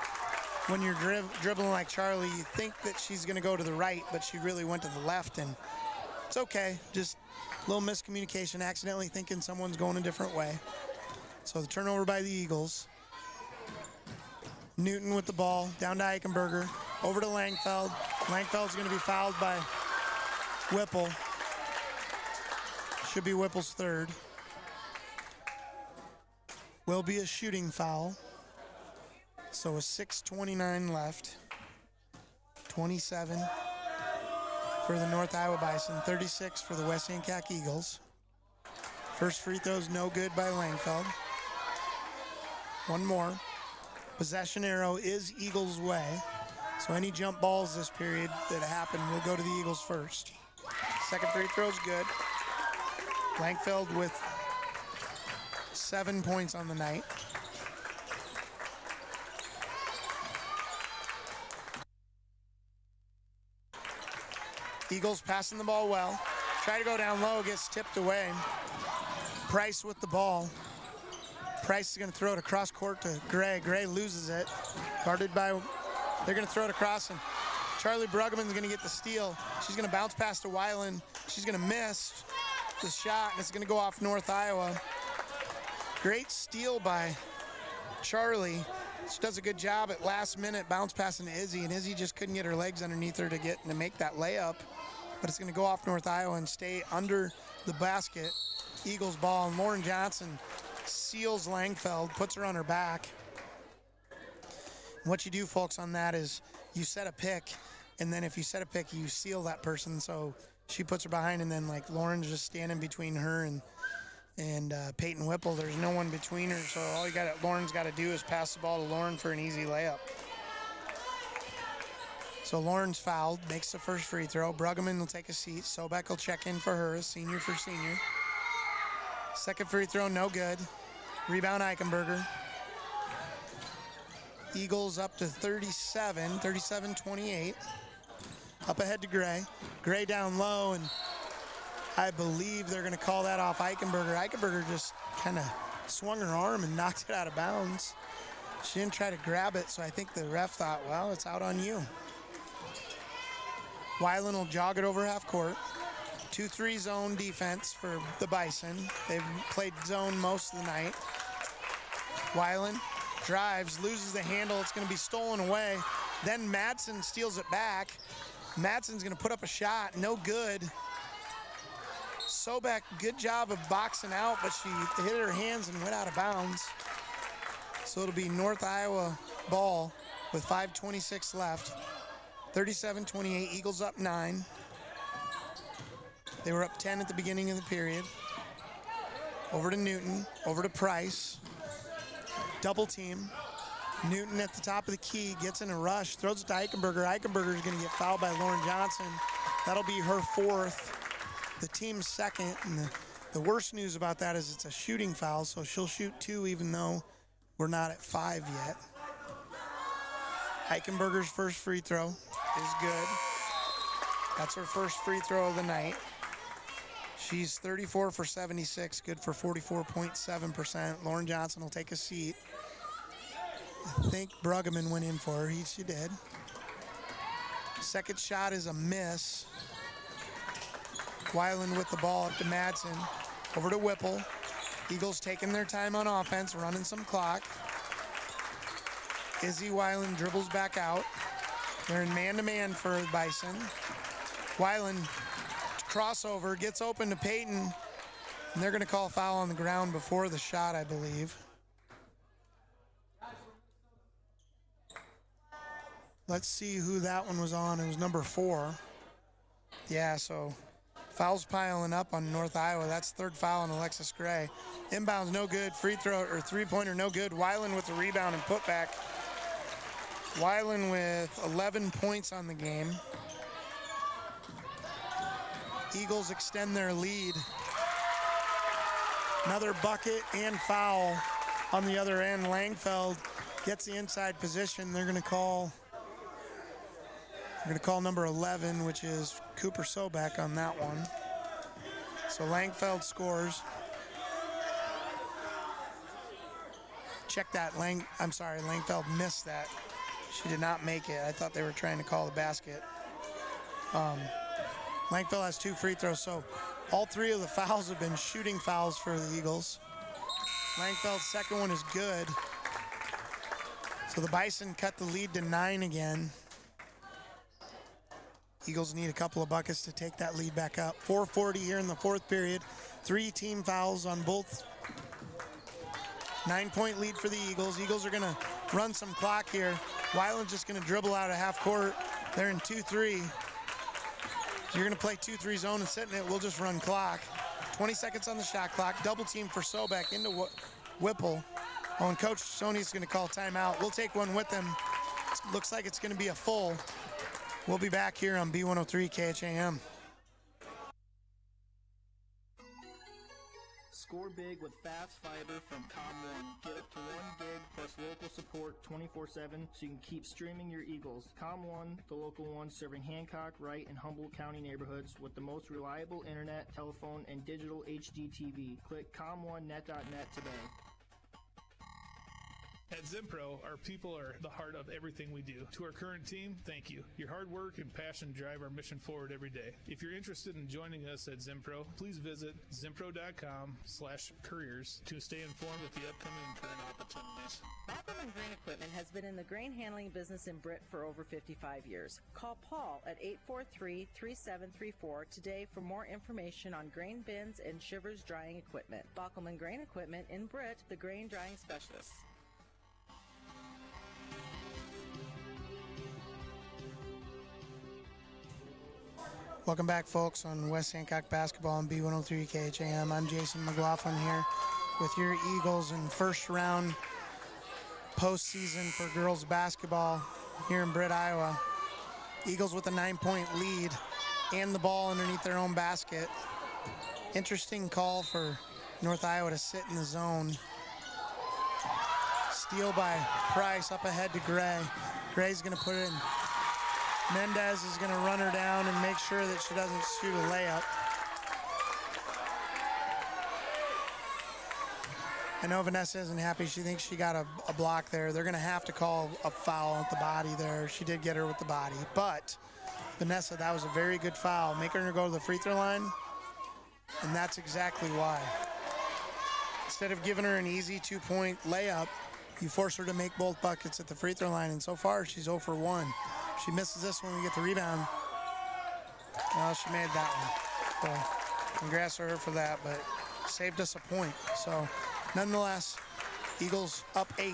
when you're dribbling like Charlie, you think that she's going to go to the right, but she really went to the left, and it's okay. Just a little miscommunication, accidentally thinking someone's going a different way. So the turnover by the Eagles. Newton with the ball, down to Eichenberger, over to Langfeld. Langfeld's going to be fouled by Whipple. Should be Whipple's third. Will be a shooting foul. So with 6:29 left. 27 for the North Iowa Bison, 36 for the West Hancock Eagles. First free throw's no good by Langfeld. One more. Possession arrow is Eagles' way. So any jump balls this period that happen will go to the Eagles first. Second free throw's good. Langfeld with 7 points on the night. Eagles passing the ball well. Try to go down low, gets tipped away. Price with the ball. Price is going to throw it across court to Gray. Gray loses it. Guarded by, they're going to throw it across, and Charlie Bruggeman's going to get the steal. She's going to bounce past to Weiland. She's going to miss the shot, and it's going to go off North Iowa. Great steal by Charlie. She does a good job at last minute bounce passing to Izzy, and Izzy just couldn't get her legs underneath her to make that layup. But it's going to go off North Iowa and stay under the basket. Eagles ball, and Lauren Johnson seals Langfeld, puts her on her back. And what you do, folks, on that is you set a pick, and then if you set a pick, you seal that person. So she puts her behind, and then like Lauren's just standing between her and Peyton Whipple. There's no one between her, so all Lauren's got to do is pass the ball to Lauren for an easy layup. So Lauren's fouled, makes the first free throw. Bruggeman will take a seat. Sobek will check in for her, senior for senior. Second free throw, no good. Rebound Eichenberger. Eagles up to 37-28. Up ahead to Gray. Gray down low, and I believe they're going to call that off Eichenberger. Eichenberger just kind of swung her arm and knocked it out of bounds. She didn't try to grab it, so I think the ref thought, well, it's out on you. Weiland will jog it over half court. 2-3 zone defense for the Bison. They've played zone most of the night. Weiland drives, loses the handle. It's going to be stolen away. Then Madsen steals it back. Madsen's going to put up a shot. No good. Sobek, good job of boxing out, but she hit her hands and went out of bounds. So it'll be North Iowa ball with 5:26 left. 37-28, Eagles up 9. They were up 10 at the beginning of the period. Over to Newton, over to Price. Double team. Newton at the top of the key, gets in a rush, throws it to Eichenberger. Eichenberger is going to get fouled by Lauren Johnson. That'll be her 4th, the team's 2nd. And the worst news about that is it's a shooting foul, so she'll shoot 2 even though we're not at 5 yet. Eichenberger's first free throw is good. That's her first free throw of the night. She's 34 for 76, good for 44.7%. Lauren Johnson will take a seat. I think Bruggeman went in for her. She did. Second shot is a miss. Weiland with the ball up to Madsen. Over to Whipple. Eagles taking their time on offense, running some clock. Izzy Weiland dribbles back out. They're in man-to-man for Bison. Weiland crossover, gets open to Peyton, and they're going to call a foul on the ground before the shot, I believe. Let's see who that one was on. It was number 4. Yeah, so fouls piling up on North Iowa. That's third foul on Alexis Gray. Inbounds no good. Free throw or three-pointer no good. Weiland with the rebound and putback. Weiland with 11 points on the game. Eagles extend their lead. Another bucket and foul on the other end. Langfeld gets the inside position. They're going to call number 11, which is Cooper Sobek on that one. So Langfeld scores. Check that. Langfeld missed that. She did not make it. I thought they were trying to call the basket. Langfeld has 2 free throws, so all 3 of the fouls have been shooting fouls for the Eagles. Langfeld's second one is good. So the Bison cut the lead to 9 again. Eagles need a couple of buckets to take that lead back up. 4:40 here in the 4th period. 3 team fouls on both. 9-point lead for the Eagles. Eagles are going to run some clock here. Weiland's just going to dribble out of half court. They're in 2-3. You're going to play 2-3 zone and sit in it. We'll just run clock. 20 seconds on the shot clock. Double team for Sobek into Whipple. Oh, and Coach Sony's going to call timeout. We'll take one with them. Looks like it's going to be a full. We'll be back here on B103 KHAM. Score big with fast fiber from COM1. Get up to 1 gig plus local support 24/7 so you can keep streaming your Eagles. COM1, the local one serving Hancock, Wright, and Humboldt County neighborhoods with the most reliable internet, telephone, and digital HD TV. Click com1net.net today. At Zimpro, our people are the heart of everything we do. To our current team, thank you. Your hard work and passion drive our mission forward every day. If you're interested in joining us at Zimpro, please visit zimpro.com/careers to stay informed with the upcoming and current opportunities. Bachman Grain Equipment has been in the grain handling business in Britt for over 55 years. Call Paul at 843-3734 today for more information on grain bins and shivers drying equipment. Bachman Grain Equipment in Britt, the grain drying specialists. Welcome back, folks, on West Hancock Basketball on B103 KHAM. I'm Jason McLaughlin here with your Eagles in first round postseason for girls basketball here in Britt, Iowa. Eagles with a 9-point lead and the ball underneath their own basket. Interesting call for North Iowa to sit in the zone. Steal by Price up ahead to Gray. Gray's going to put it in. Mendez is going to run her down and make sure that she doesn't shoot a layup. I know Vanessa isn't happy. She thinks she got a block there. They're going to have to call a foul at the body there. She did get her with the body. But, Vanessa, that was a very good foul. Making her go to the free throw line, and that's exactly why. Instead of giving her an easy 2-point layup, you force her to make both buckets at the free throw line, and so far she's 0 for 1. If she misses this one, we get the rebound. Well, she made that one. So congrats to her for that, but saved us a point. So nonetheless, Eagles up 8.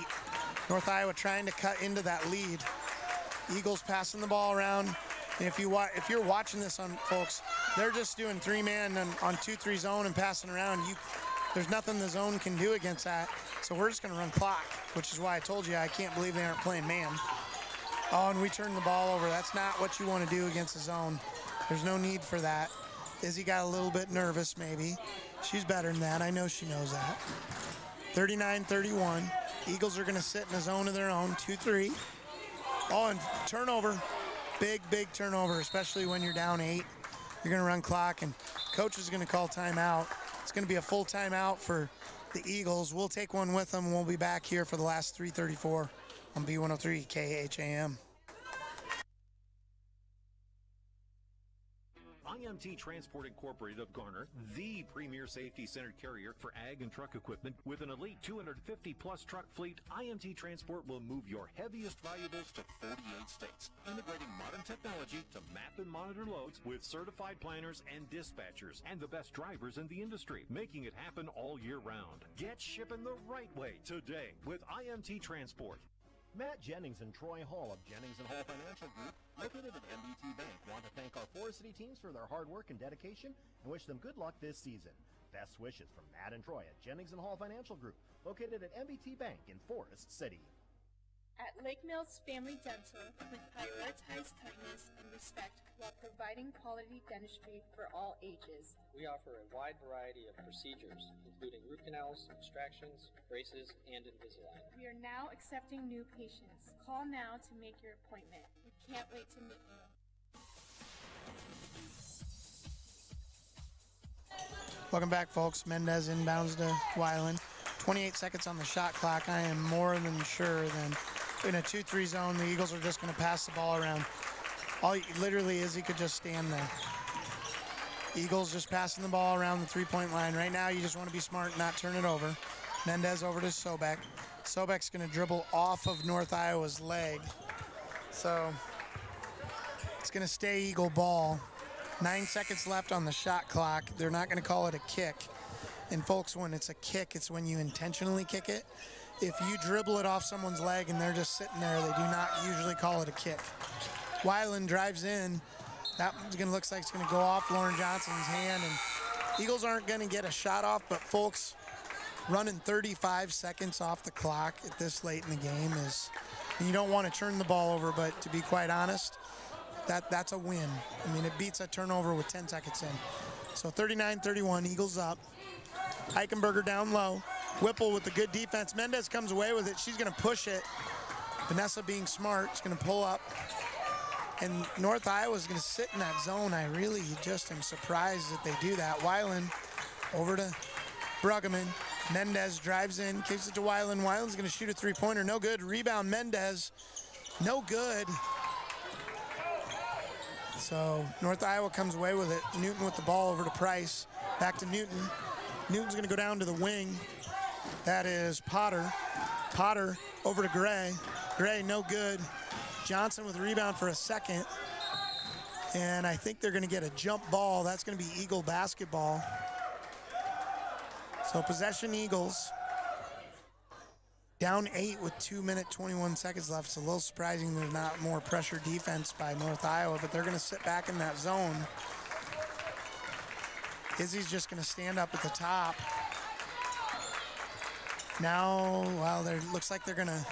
North Iowa trying to cut into that lead. Eagles passing the ball around. And if you're watching this, folks, they're just doing 3-man on 2-3 zone and passing around. There's nothing the zone can do against that. So we're just going to run clock, which is why I told you I can't believe they aren't playing man. Oh, and we turn the ball over. That's not what you want to do against the zone. There's no need for that. Izzy got a little bit nervous, maybe. She's better than that. I know she knows that. 39-31. Eagles are going to sit in a zone of their own, 2-3. Oh, and turnover. Big turnover, especially when you're down 8. You're going to run clock, and coach is going to call timeout. It's going to be a full timeout for the Eagles. We'll take one with them, and we'll be back here for the last 3:34 on B103 KHAM. IMT Transport Incorporated of Garner, the premier safety-centered carrier for ag and truck equipment. With an elite 250-plus truck fleet, IMT Transport will move your heaviest valuables to 48 states, integrating modern technology to map and monitor loads with certified planners and dispatchers and the best drivers in the industry, making it happen all year round. Get shipping the right way today with IMT Transport. Matt Jennings and Troy Hall of Jennings & Hall Financial Group, located at MBT Bank, want to thank our Forest City teams for their hard work and dedication and wish them good luck this season. Best wishes from Matt and Troy at Jennings & Hall Financial Group, located at MBT Bank in Forest City. At Lake Mills Family Dental, we prioritize kindness and respect while providing quality dentistry for all ages. We offer a wide variety of procedures, including root canals, extractions, braces, and Invisalign. We are now accepting new patients. Call now to make your appointment. We can't wait to meet you. Welcome back, folks. Mendez inbounds to Weiland. 28 seconds on the shot clock. I am more than sure than in a 2-3 zone, the Eagles are just going to pass the ball around. All literally is he could just stand there. Eagles just passing the ball around the three-point line. Right now, you just want to be smart and not turn it over. Mendez over to Sobek. Sobek's going to dribble off of North Iowa's leg. So it's going to stay Eagle ball. 9 seconds left on the shot clock. They're not going to call it a kick. And folks, when it's a kick, it's when you intentionally kick it. If you dribble it off someone's leg and they're just sitting there, they do not usually call it a kick. Weiland drives in. That one's going to look like it's going to go off Lauren Johnson's hand. And Eagles aren't going to get a shot off, but folks, running 35 seconds off the clock at this late in the game is, and you don't want to turn the ball over, but to be quite honest, that's a win. I mean, it beats a turnover with 10 seconds in. So 39-31, Eagles up. Eichenberger down low. Whipple with the good defense. Mendez comes away with it. She's going to push it. Vanessa being smart is going to pull up. And North Iowa is going to sit in that zone. I really just am surprised that they do that. Weiland over to Bruggeman. Mendez drives in, kicks it to Weiland. Weiland's going to shoot a three-pointer. No good. Rebound Mendez. No good. So North Iowa comes away with it. Newton with the ball over to Price. Back to Newton. Newton's going to go down to the wing. That is Potter. Potter over to Gray. Gray, no good. Johnson with the rebound for a second. And I think they're going to get a jump ball. That's going to be Eagle basketball. So possession Eagles. Down 8 with 2 minutes, 21 seconds left. It's a little surprising there's not more pressure defense by North Iowa, but they're going to sit back in that zone. Izzy's just going to stand up at the top. Now, well, looks like they're going to,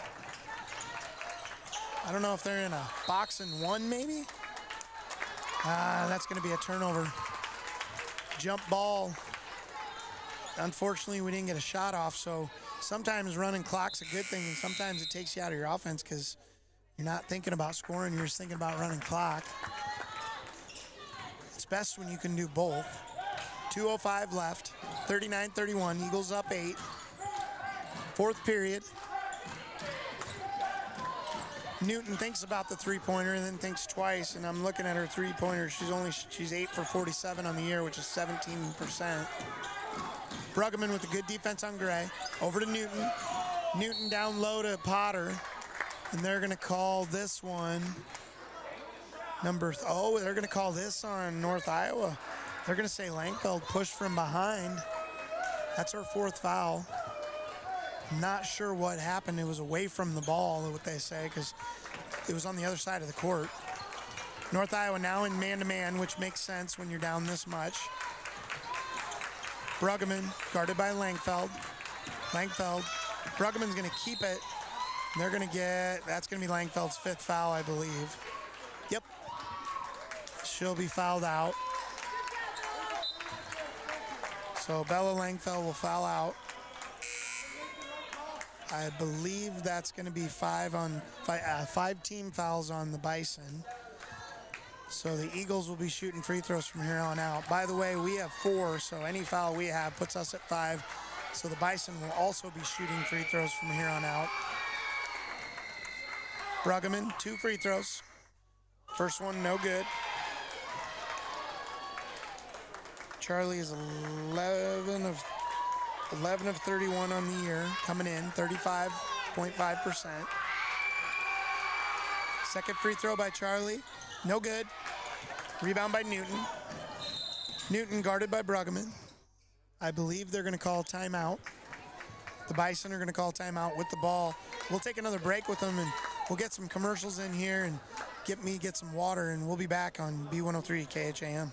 I don't know if they're in a box and one maybe. That's going to be a turnover. Jump ball. Unfortunately, we didn't get a shot off, so sometimes running clock's a good thing, and sometimes it takes you out of your offense because you're not thinking about scoring, you're just thinking about running clock. It's best when you can do both. 2:05 left, 39-31, Eagles up 8. Fourth period. Newton thinks about the three-pointer and then thinks twice, and I'm looking at her three-pointer. She's 8 for 47 on the year, which is 17%. Bruggeman with a good defense on Gray. Over to Newton. Newton down low to Potter. And they're going to call this one they're going to call this on North Iowa. They're going to say Langfeld pushed from behind. That's her 4th foul. Not sure what happened. It was away from the ball, what they say, because it was on the other side of the court. North Iowa now in man-to-man, which makes sense when you're down this much. Bruggeman guarded by Langfeld. Bruggeman's going to keep it. They're going to that's going to be Langfeld's 5th foul, I believe. Yep. She'll be fouled out. So Bella Langfeld will foul out. I believe that's going to be 5 team fouls on the Bison. So the Eagles will be shooting free throws from here on out. By the way, we have 4, so any foul we have puts us at 5. So the Bison will also be shooting free throws from here on out. Bruggeman, 2 free throws. First one, no good. Charlie is 11 of 31 on the year, coming in, 35.5%. Second free throw by Charlie, no good. Rebound by Newton. Newton guarded by Bruggeman. I believe they're going to call timeout. The Bison are going to call timeout with the ball. We'll take another break with them, and we'll get some commercials in here and get some water, and we'll be back on B103 KHAM.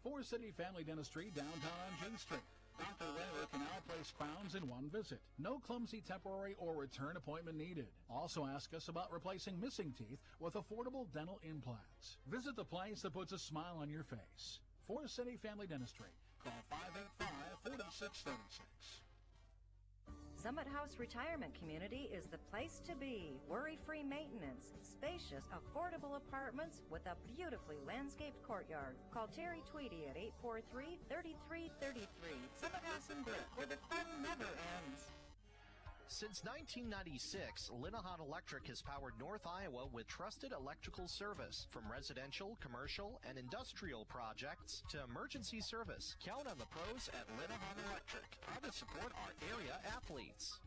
Forest City Family Dentistry, downtown on G Street. Dr. Whaler can now place crowns in one visit. No clumsy temporary or return appointment needed. Also ask us about replacing missing teeth with affordable dental implants. Visit the place that puts a smile on your face. Forest City Family Dentistry. Call 585-4636. Summit House Retirement Community is the place to be. Worry-free maintenance, spacious, affordable apartments with a beautifully landscaped courtyard. Call Terry Tweedy at 843-3333. Summit House in Brick, where the fun never ends. Since 1996, Linehan Electric has powered North Iowa with trusted electrical service. From residential, commercial, and industrial projects to emergency service. Count on the pros at Linehan Electric. Proud to support our area athletes.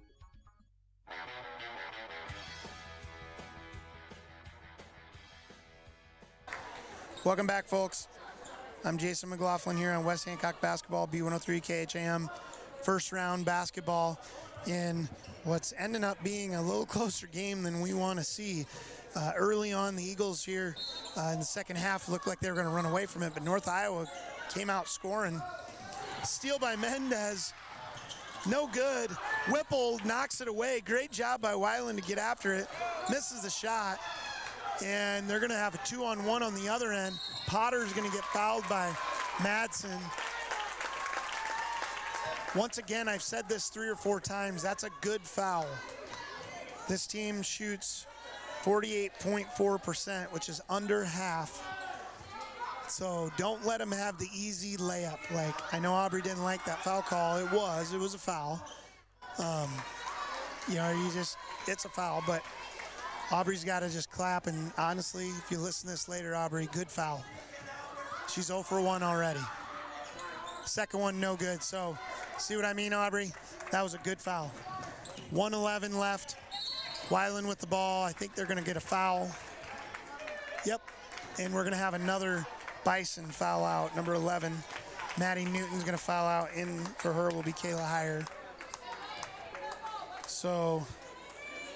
Welcome back, folks. I'm Jason McLaughlin here on West Hancock Basketball, B103 KHAM. First round basketball in what's ending up being a little closer game than we want to see. Early on, the Eagles here in the second half looked like they were going to run away from it, but North Iowa came out scoring. Steal by Mendez, no good. Whipple knocks it away. Great job by Weiland to get after it. Misses the shot, and they're going to have a 2-on-1 on the other end. Potter's going to get fouled by Madsen. Once again, I've said this 3 or 4 times, that's a good foul. This team shoots 48.4%, which is under half. So don't let them have the easy layup. Like, I know Aubrey didn't like that foul call. It was a foul. It's a foul, but Aubrey's got to just clap. And honestly, if you listen to this later, Aubrey, good foul. She's 0 for 1 already. Second one, no good. So, see what I mean, Aubrey? That was a good foul. 1:11 left. Weiland with the ball. I think they're going to get a foul. Yep. And we're going to have another Bison foul out, number 11. Maddie Newton's going to foul out. In for her will be Kayla Heyer. So,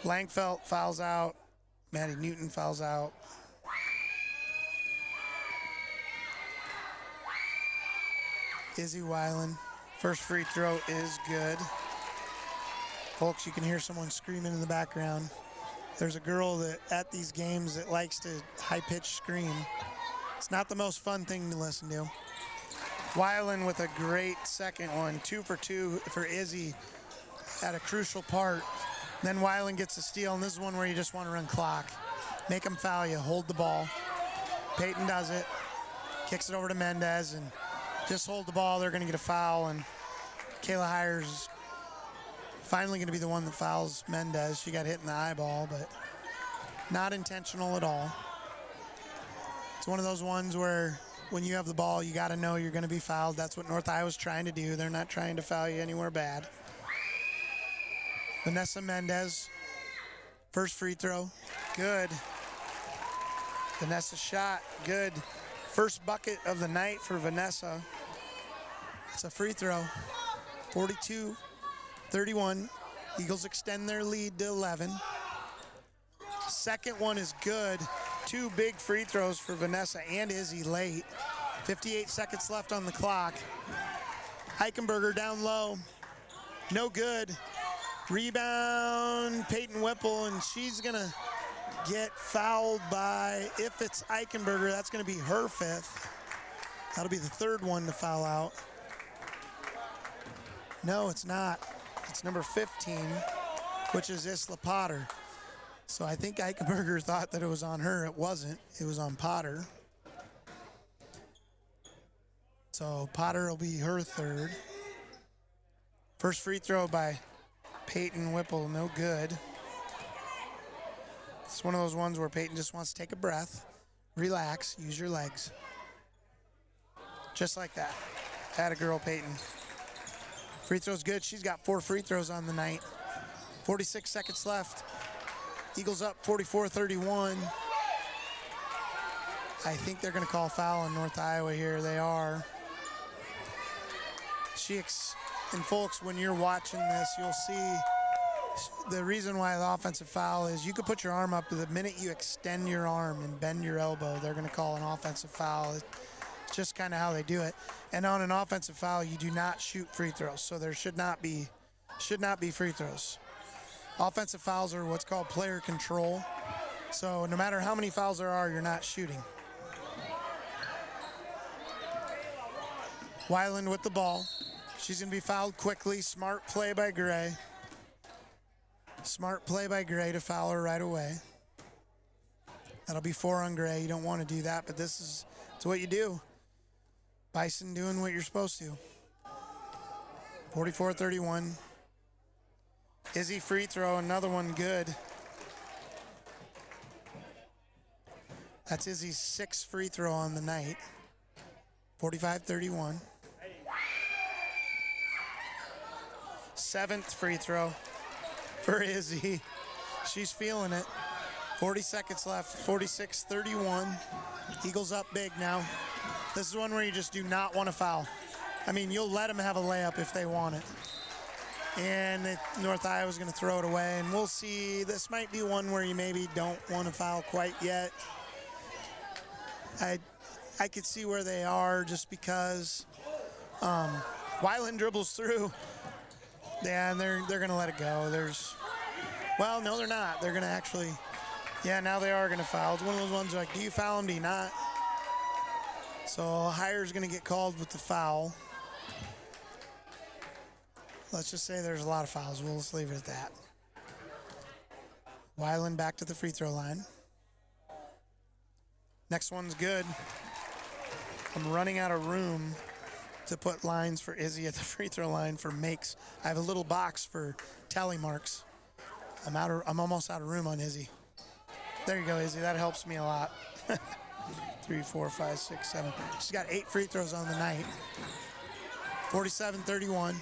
Langfeld fouls out. Maddie Newton fouls out. Izzy Weiland. First free throw is good. Folks, you can hear someone screaming in the background. There's a girl that at these games that likes to high-pitched scream. It's not the most fun thing to listen to. Weiland with a great second one. 2 for 2 for Izzy at a crucial part. Then Weiland gets a steal, and this is one where you just want to run clock. Make them foul you. Hold the ball. Peyton does it. Kicks it over to Mendez, and just hold the ball. They're going to get a foul, and Kayla Heyer's finally going to be the one that fouls Mendez. She got hit in the eyeball, but not intentional at all. It's one of those ones where when you have the ball, you got to know you're going to be fouled. That's what North Iowa's trying to do. They're not trying to foul you anywhere bad. Vanessa Mendez, first free throw, good. Vanessa shot, good. First bucket of the night for Vanessa. It's a free throw, 42-31. Eagles extend their lead to 11. Second one is good. Two big free throws for Vanessa and Izzy late. 58 seconds left on the clock. Eichenberger down low, no good. Rebound, Peyton Whipple, and she's gonna get fouled by, if it's Eichenberger, that's gonna be her fifth. That'll be the third one to foul out. No, it's not. It's number 15, which is Isla Potter. So I think Eichenberger thought that it was on her. It wasn't. It was on Potter. So Potter will be her third. First free throw by Peyton Whipple, no good. It's one of those ones where Peyton just wants to take a breath, relax, use your legs. Just like that. Atta girl, Peyton. Free throw's good. She's got 4 free throws on the night. 46 seconds left. Eagles up 44-31. I think they're going to call foul on North Iowa here. They are. And folks, when you're watching this, you'll see the reason why the offensive foul is you could put your arm up. The minute you extend your arm and bend your elbow, they're going to call an offensive foul. It's just kind of how they do it. And on an offensive foul, you do not shoot free throws, so there should not be free throws. Offensive fouls are what's called player control. So no matter how many fouls there are, you're not shooting. Weiland with the ball. She's going to be fouled quickly. Smart play by Gray. Smart play by Gray to foul her right away. That'll be 4 on Gray. You don't want to do that, but it's what you do. Bison doing what you're supposed to. 44-31. Izzy free throw, another one good. That's Izzy's 6th free throw on the night. 45-31. 7th free throw for Izzy. She's feeling it. 40 seconds left, 46-31. Eagles up big now. This is one where you just do not want to foul. I mean, you'll let them have a layup if they want it. And North Iowa's going to throw it away, and we'll see. This might be one where you maybe don't want to foul quite yet. I could see where they are just because Weiland dribbles through. Yeah, and they're going to let it go. Well, no, they're not. They're going to actually, now they are going to foul. It's one of those ones like, do you foul them, do you not? So Heyer's going to get called with the foul. Let's just say there's a lot of fouls. We'll just leave it at that. Weiland back to the free throw line. Next one's good. I'm running out of room to put lines for Izzy at the free throw line for makes. I have a little box for tally marks. I'm almost out of room on Izzy. There you go, Izzy. That helps me a lot. 3, 4, 5, 6, 7. She's got 8 free throws on the night. 47-31.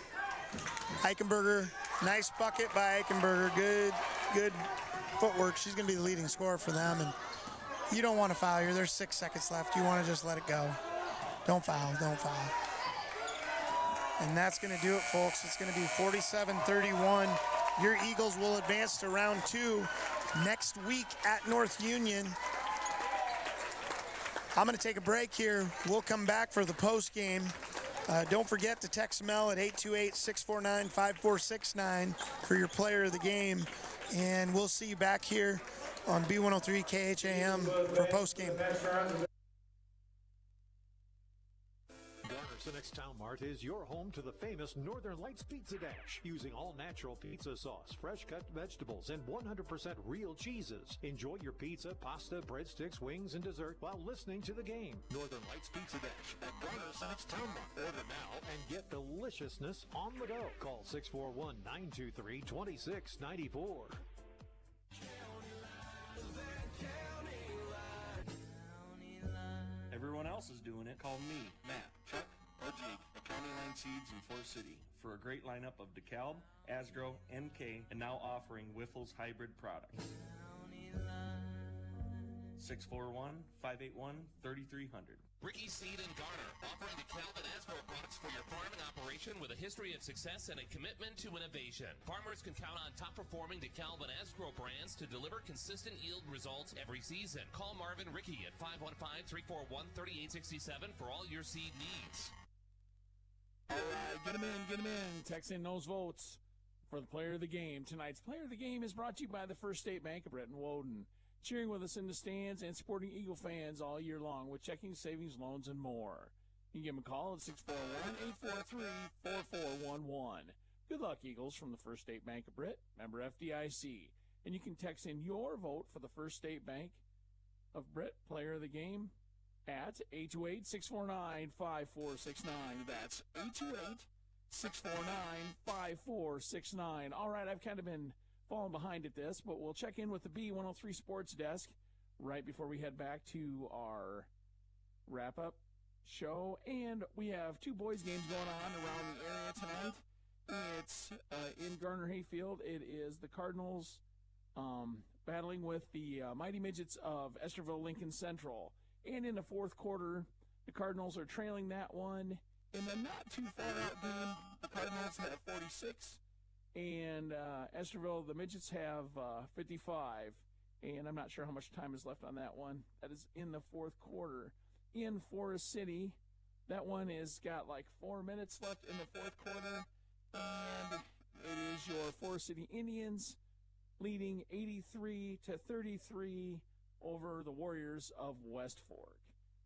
Eichenberger, nice bucket by Eichenberger. Good footwork. She's going to be the leading scorer for them. And you don't want to foul here. There's 6 seconds left. You want to just let it go. Don't foul. And that's going to do it, folks. It's going to be 47-31. Your Eagles will advance to round 2 next week at North Union. I'm going to take a break here. We'll come back for the post game. Don't forget to text Mel at 828-649-5469 for your player of the game. And we'll see you back here on B103 KHAM for post game. Cinex Town Mart is your home to the famous Northern Lights Pizza Dash. Using all natural pizza sauce, fresh cut vegetables, and 100% real cheeses. Enjoy your pizza, pasta, breadsticks, wings, and dessert while listening to the game. Northern Lights Pizza Dash at Garner Cinex Town Mart. Order now and get deliciousness on the go. Call 641-923-2694. Everyone else is doing it. Call me, Matt, Chuck, or Jake, the County Line seeds in Forest City for a great lineup of DeKalb, Asgrow, MK, and now offering Wiffles hybrid products. 641-581-3300. Ricky Seed and Garner, offering DeKalb and Asgrow products for your farming operation with a history of success and a commitment to innovation. Farmers can count on top-performing DeKalb and Asgrow brands to deliver consistent yield results every season. Call Marvin Ricky at 515-341-3867 for all your seed needs. All right, get them in. Text in those votes for the player of the game. Tonight's player of the game is brought to you by the First State Bank of Bretton Woden. Cheering with us in the stands and supporting Eagle fans all year long with checking, savings, loans, and more. You can give them a call at 641-843-4411. Good luck, Eagles, from the First State Bank of Britt, member FDIC. And you can text in your vote for the First State Bank of Britt player of the game at 828-649-5469. That's 828-649-5469. All right, I've kind of been falling behind at this, but we'll check in with the B103 Sports Desk right before we head back to our wrap-up show. And we have two boys games going on around the area tonight. It's in Garner-Hayfield. It is the Cardinals battling with the Mighty Midgets of Esterville Lincoln Central. And in the fourth quarter, the Cardinals are trailing that one. In the not-too-far-out game, the Cardinals have 46. And Esterville, the Midgets have 55, and I'm not sure how much time is left on that one. That is in the fourth quarter. In Forest City, that one is got like 4 minutes left in the fourth quarter, and it is your Forest City Indians leading 83-33 over the Warriors of West Fork.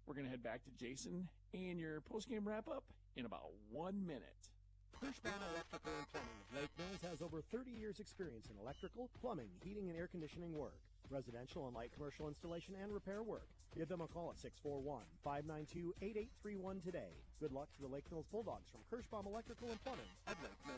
We're going to head back to Jason and your postgame wrap-up in about 1 minute. Kirschbaum Electrical and Plumbing of Lake Mills has over 30 years experience in electrical, plumbing, heating, and air conditioning work, residential and light commercial installation and repair work. Give them a call at 641-592-8831 today. Good luck to the Lake Mills Bulldogs from Kirschbaum Electrical and Plumbing of Lake Mills.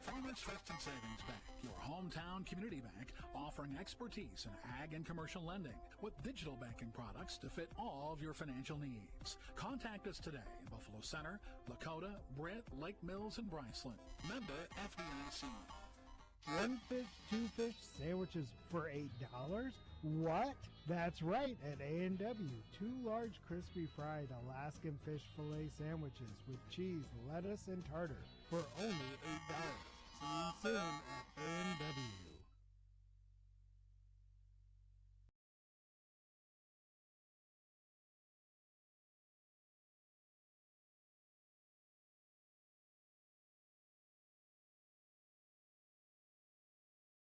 Farmers Trust and Savings Bank, your hometown community bank, offering expertise in ag and commercial lending with digital banking products to fit all of your financial needs. Contact us today in Buffalo Center, Lakota, Britt, Lake Mills, and Bryceland. Member FDIC. One fish, two fish sandwiches for $8? What? That's right, at A&W. 2 large crispy fried Alaskan fish fillet sandwiches with cheese, lettuce, and tartar for only $8. See you soon at A&W.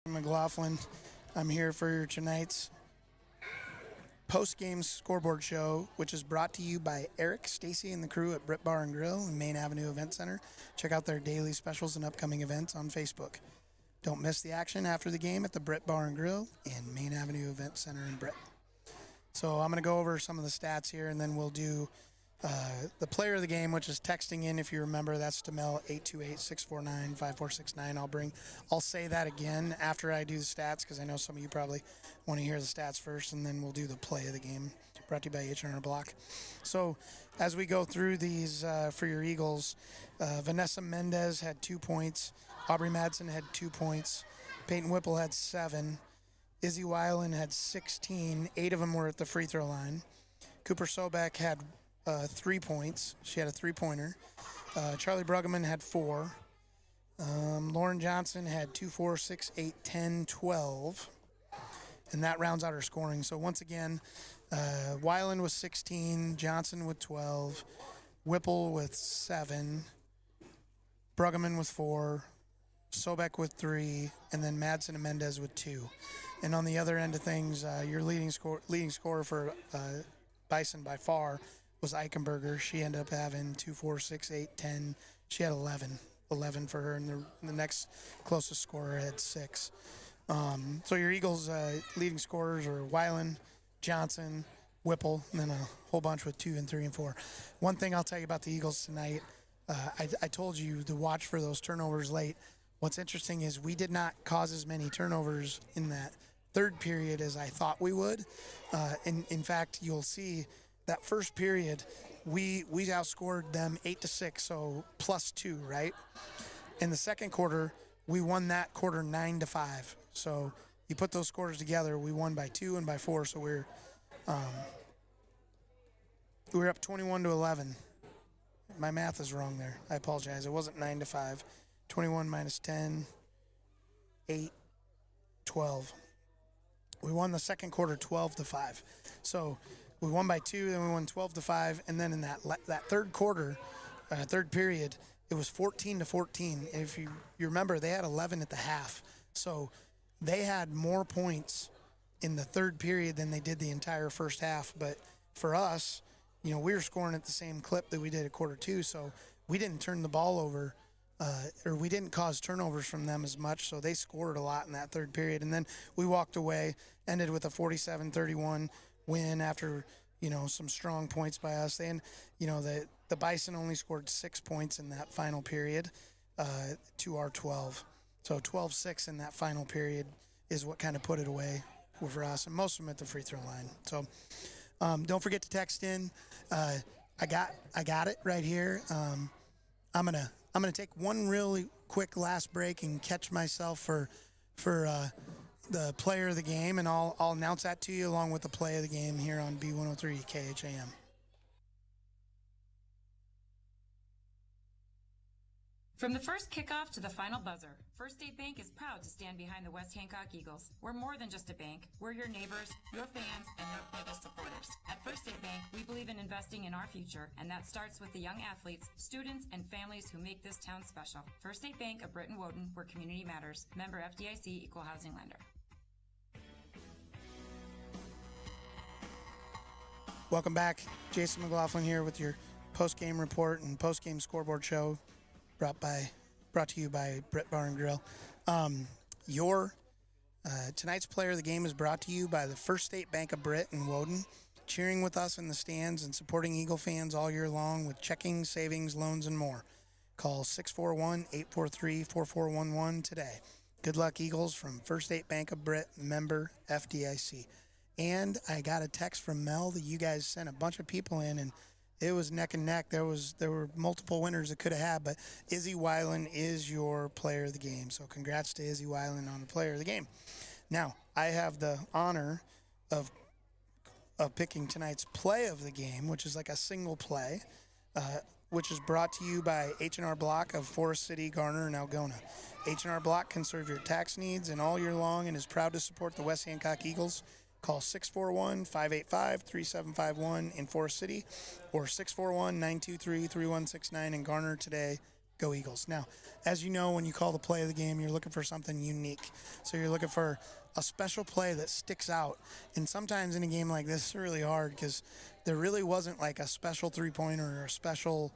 McLaughlin. I'm here for tonight's post-game scoreboard show, which is brought to you by Eric, Stacy, and the crew at Britt Bar and Grill in Main Avenue Event Center. Check out their daily specials and upcoming events on Facebook. Don't miss the action after the game at the Britt Bar and Grill in Main Avenue Event Center in Britt. So I'm going to go over some of the stats here, and then we'll do the player of the game, which is texting in. If you remember, that's Demel 828-649-5469. I'll say that again after I do the stats, because I know some of you probably want to hear the stats first, and then we'll do the play of the game, brought to you by H&R Block. So as we go through these for your Eagles, Vanessa Mendez had 2 points. Aubrey Madsen had 2 points. Peyton Whipple had 7. Izzy Weiland had 16. 8 of them were at the free throw line. Cooper Sobek had 3 points. She had a 3-pointer. Charlie Bruggeman had 4. Lauren Johnson had 2, 4, 6, 8, 10, 12. And that rounds out her scoring. So once again, Weiland with 16, Johnson with 12, Whipple with 7, Bruggeman with 4, Sobek with 3, and then Madsen and Mendez with 2. And on the other end of things, your leading scorer for Bison by far was Eichenberger. She ended up having 2, 4, 6, 8, 10. She had 11 for her, and the next closest scorer had 6. So your Eagles' leading scorers are Weiland, Johnson, Whipple, and then a whole bunch with 2 and 3 and 4. One thing I'll tell you about the Eagles tonight, I told you to watch for those turnovers late. What's interesting is we did not cause as many turnovers in that third period as I thought we would. In fact, you'll see that first period, we outscored them 8-6, so +2, right? In the second quarter, we won that quarter 9-5. So you put those scores together, we won by 2 and by 4. So we were up 21-11. My math is wrong there. I apologize. It wasn't 9-5. 21 minus 10, 8, 12. We won the second quarter 12-5. So we won by 2, then we won 12-5, and then in that third quarter, third period, it was 14-14. And if you remember, they had 11 at the half. So they had more points in the third period than they did the entire first half. But for us, we were scoring at the same clip that we did at quarter 2, so we didn't turn the ball over, or we didn't cause turnovers from them as much, so they scored a lot in that third period. And then we walked away, ended with a 47-31 win after, some strong points by us. And, the Bison only scored 6 points in that final period to our 12. So 12-6 in that final period is what kind of put it away for us, and most of them at the free throw line. So don't forget to text in. I got it right here. I'm gonna take one really quick last break and catch myself for the player of the game, and I'll announce that to you along with the play of the game here on B103 KHAM. From the first kickoff to the final buzzer, First State Bank is proud to stand behind the West Hancock Eagles. We're more than just a bank. We're your neighbors, your fans, and your biggest supporters. At First State Bank, we believe in investing in our future, and that starts with the young athletes, students, and families who make this town special. First State Bank of Britton Woden, where community matters. Member FDIC, Equal Housing Lender. Welcome back. Jason McLaughlin here with your post-game report and post-game scoreboard show. Brought to you by Britt Bar and Grill. Tonight's player of the game is brought to you by the First State Bank of Britt and Woden, cheering with us in the stands and supporting Eagle fans all year long with checking, savings, loans, and more. Call 641-843-4411 today. Good luck, Eagles, from First State Bank of Britt, member FDIC. And I got a text from Mel that you guys sent a bunch of people in, and it was neck and neck. There were multiple winners that could have had, but Izzy Weiland is your player of the game. So congrats to Izzy Weiland on the player of the game. Now, I have the honor of picking tonight's play of the game, which is like a single play, which is brought to you by H&R Block of Forest City, Garner, and Algona. H&R Block can serve your tax needs and all year long and is proud to support the West Hancock Eagles. Call 641-585-3751 in Forest City or 641-923-3169 in Garner today. Go Eagles. Now, as you know, when you call the play of the game, you're looking for something unique. So you're looking for a special play that sticks out. And sometimes in a game like this, it's really hard because there really wasn't like a special three-pointer or a special,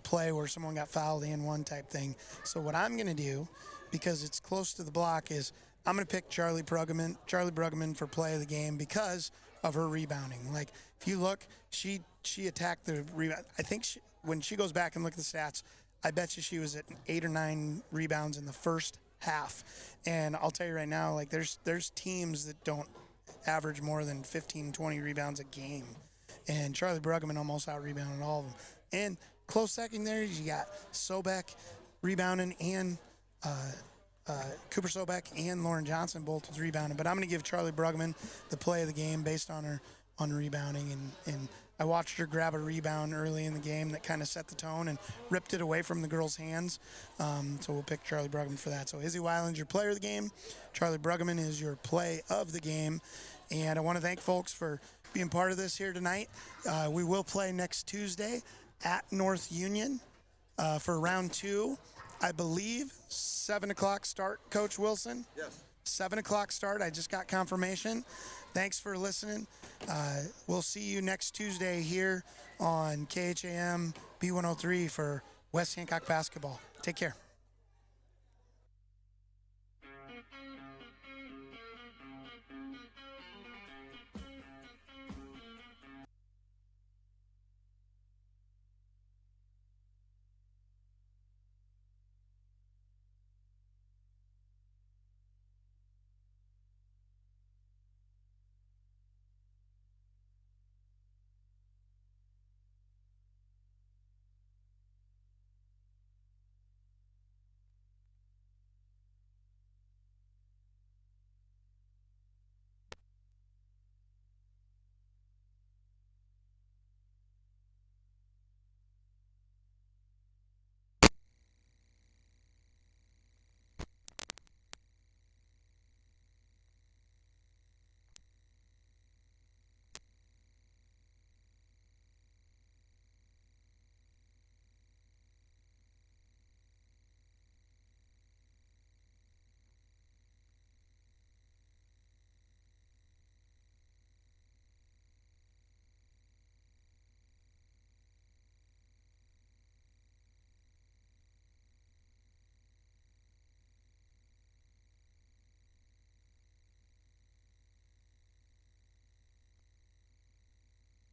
play where someone got fouled and one type thing. So what I'm going to do, because it's close to the block, is I'm going to pick Charlie Bruggeman for play of the game because of her rebounding. Like, if you look, she attacked the rebound. I think when she goes back and look at the stats, I bet you she was at 8 or 9 rebounds in the first half. And I'll tell you right now, like, there's teams that don't average more than 15, 20 rebounds a game. And Charlie Bruggeman almost out-rebounded all of them. And close second there, you got Sobek rebounding and Cooper Sobek and Lauren Johnson both with rebounding. But I'm going to give Charlie Bruggeman the play of the game based on her rebounding. And I watched her grab a rebound early in the game that kind of set the tone and ripped it away from the girls' hands. So we'll pick Charlie Bruggeman for that. So Izzy Weiland's your player of the game. Charlie Bruggeman is your play of the game. And I want to thank folks for being part of this here tonight. We will play next Tuesday at North Union for round 2. I believe 7 o'clock start, Coach Wilson? Yes. 7 o'clock start. I just got confirmation. Thanks for listening. We'll see you next Tuesday here on KHAM B103 for West Hancock basketball. Take care.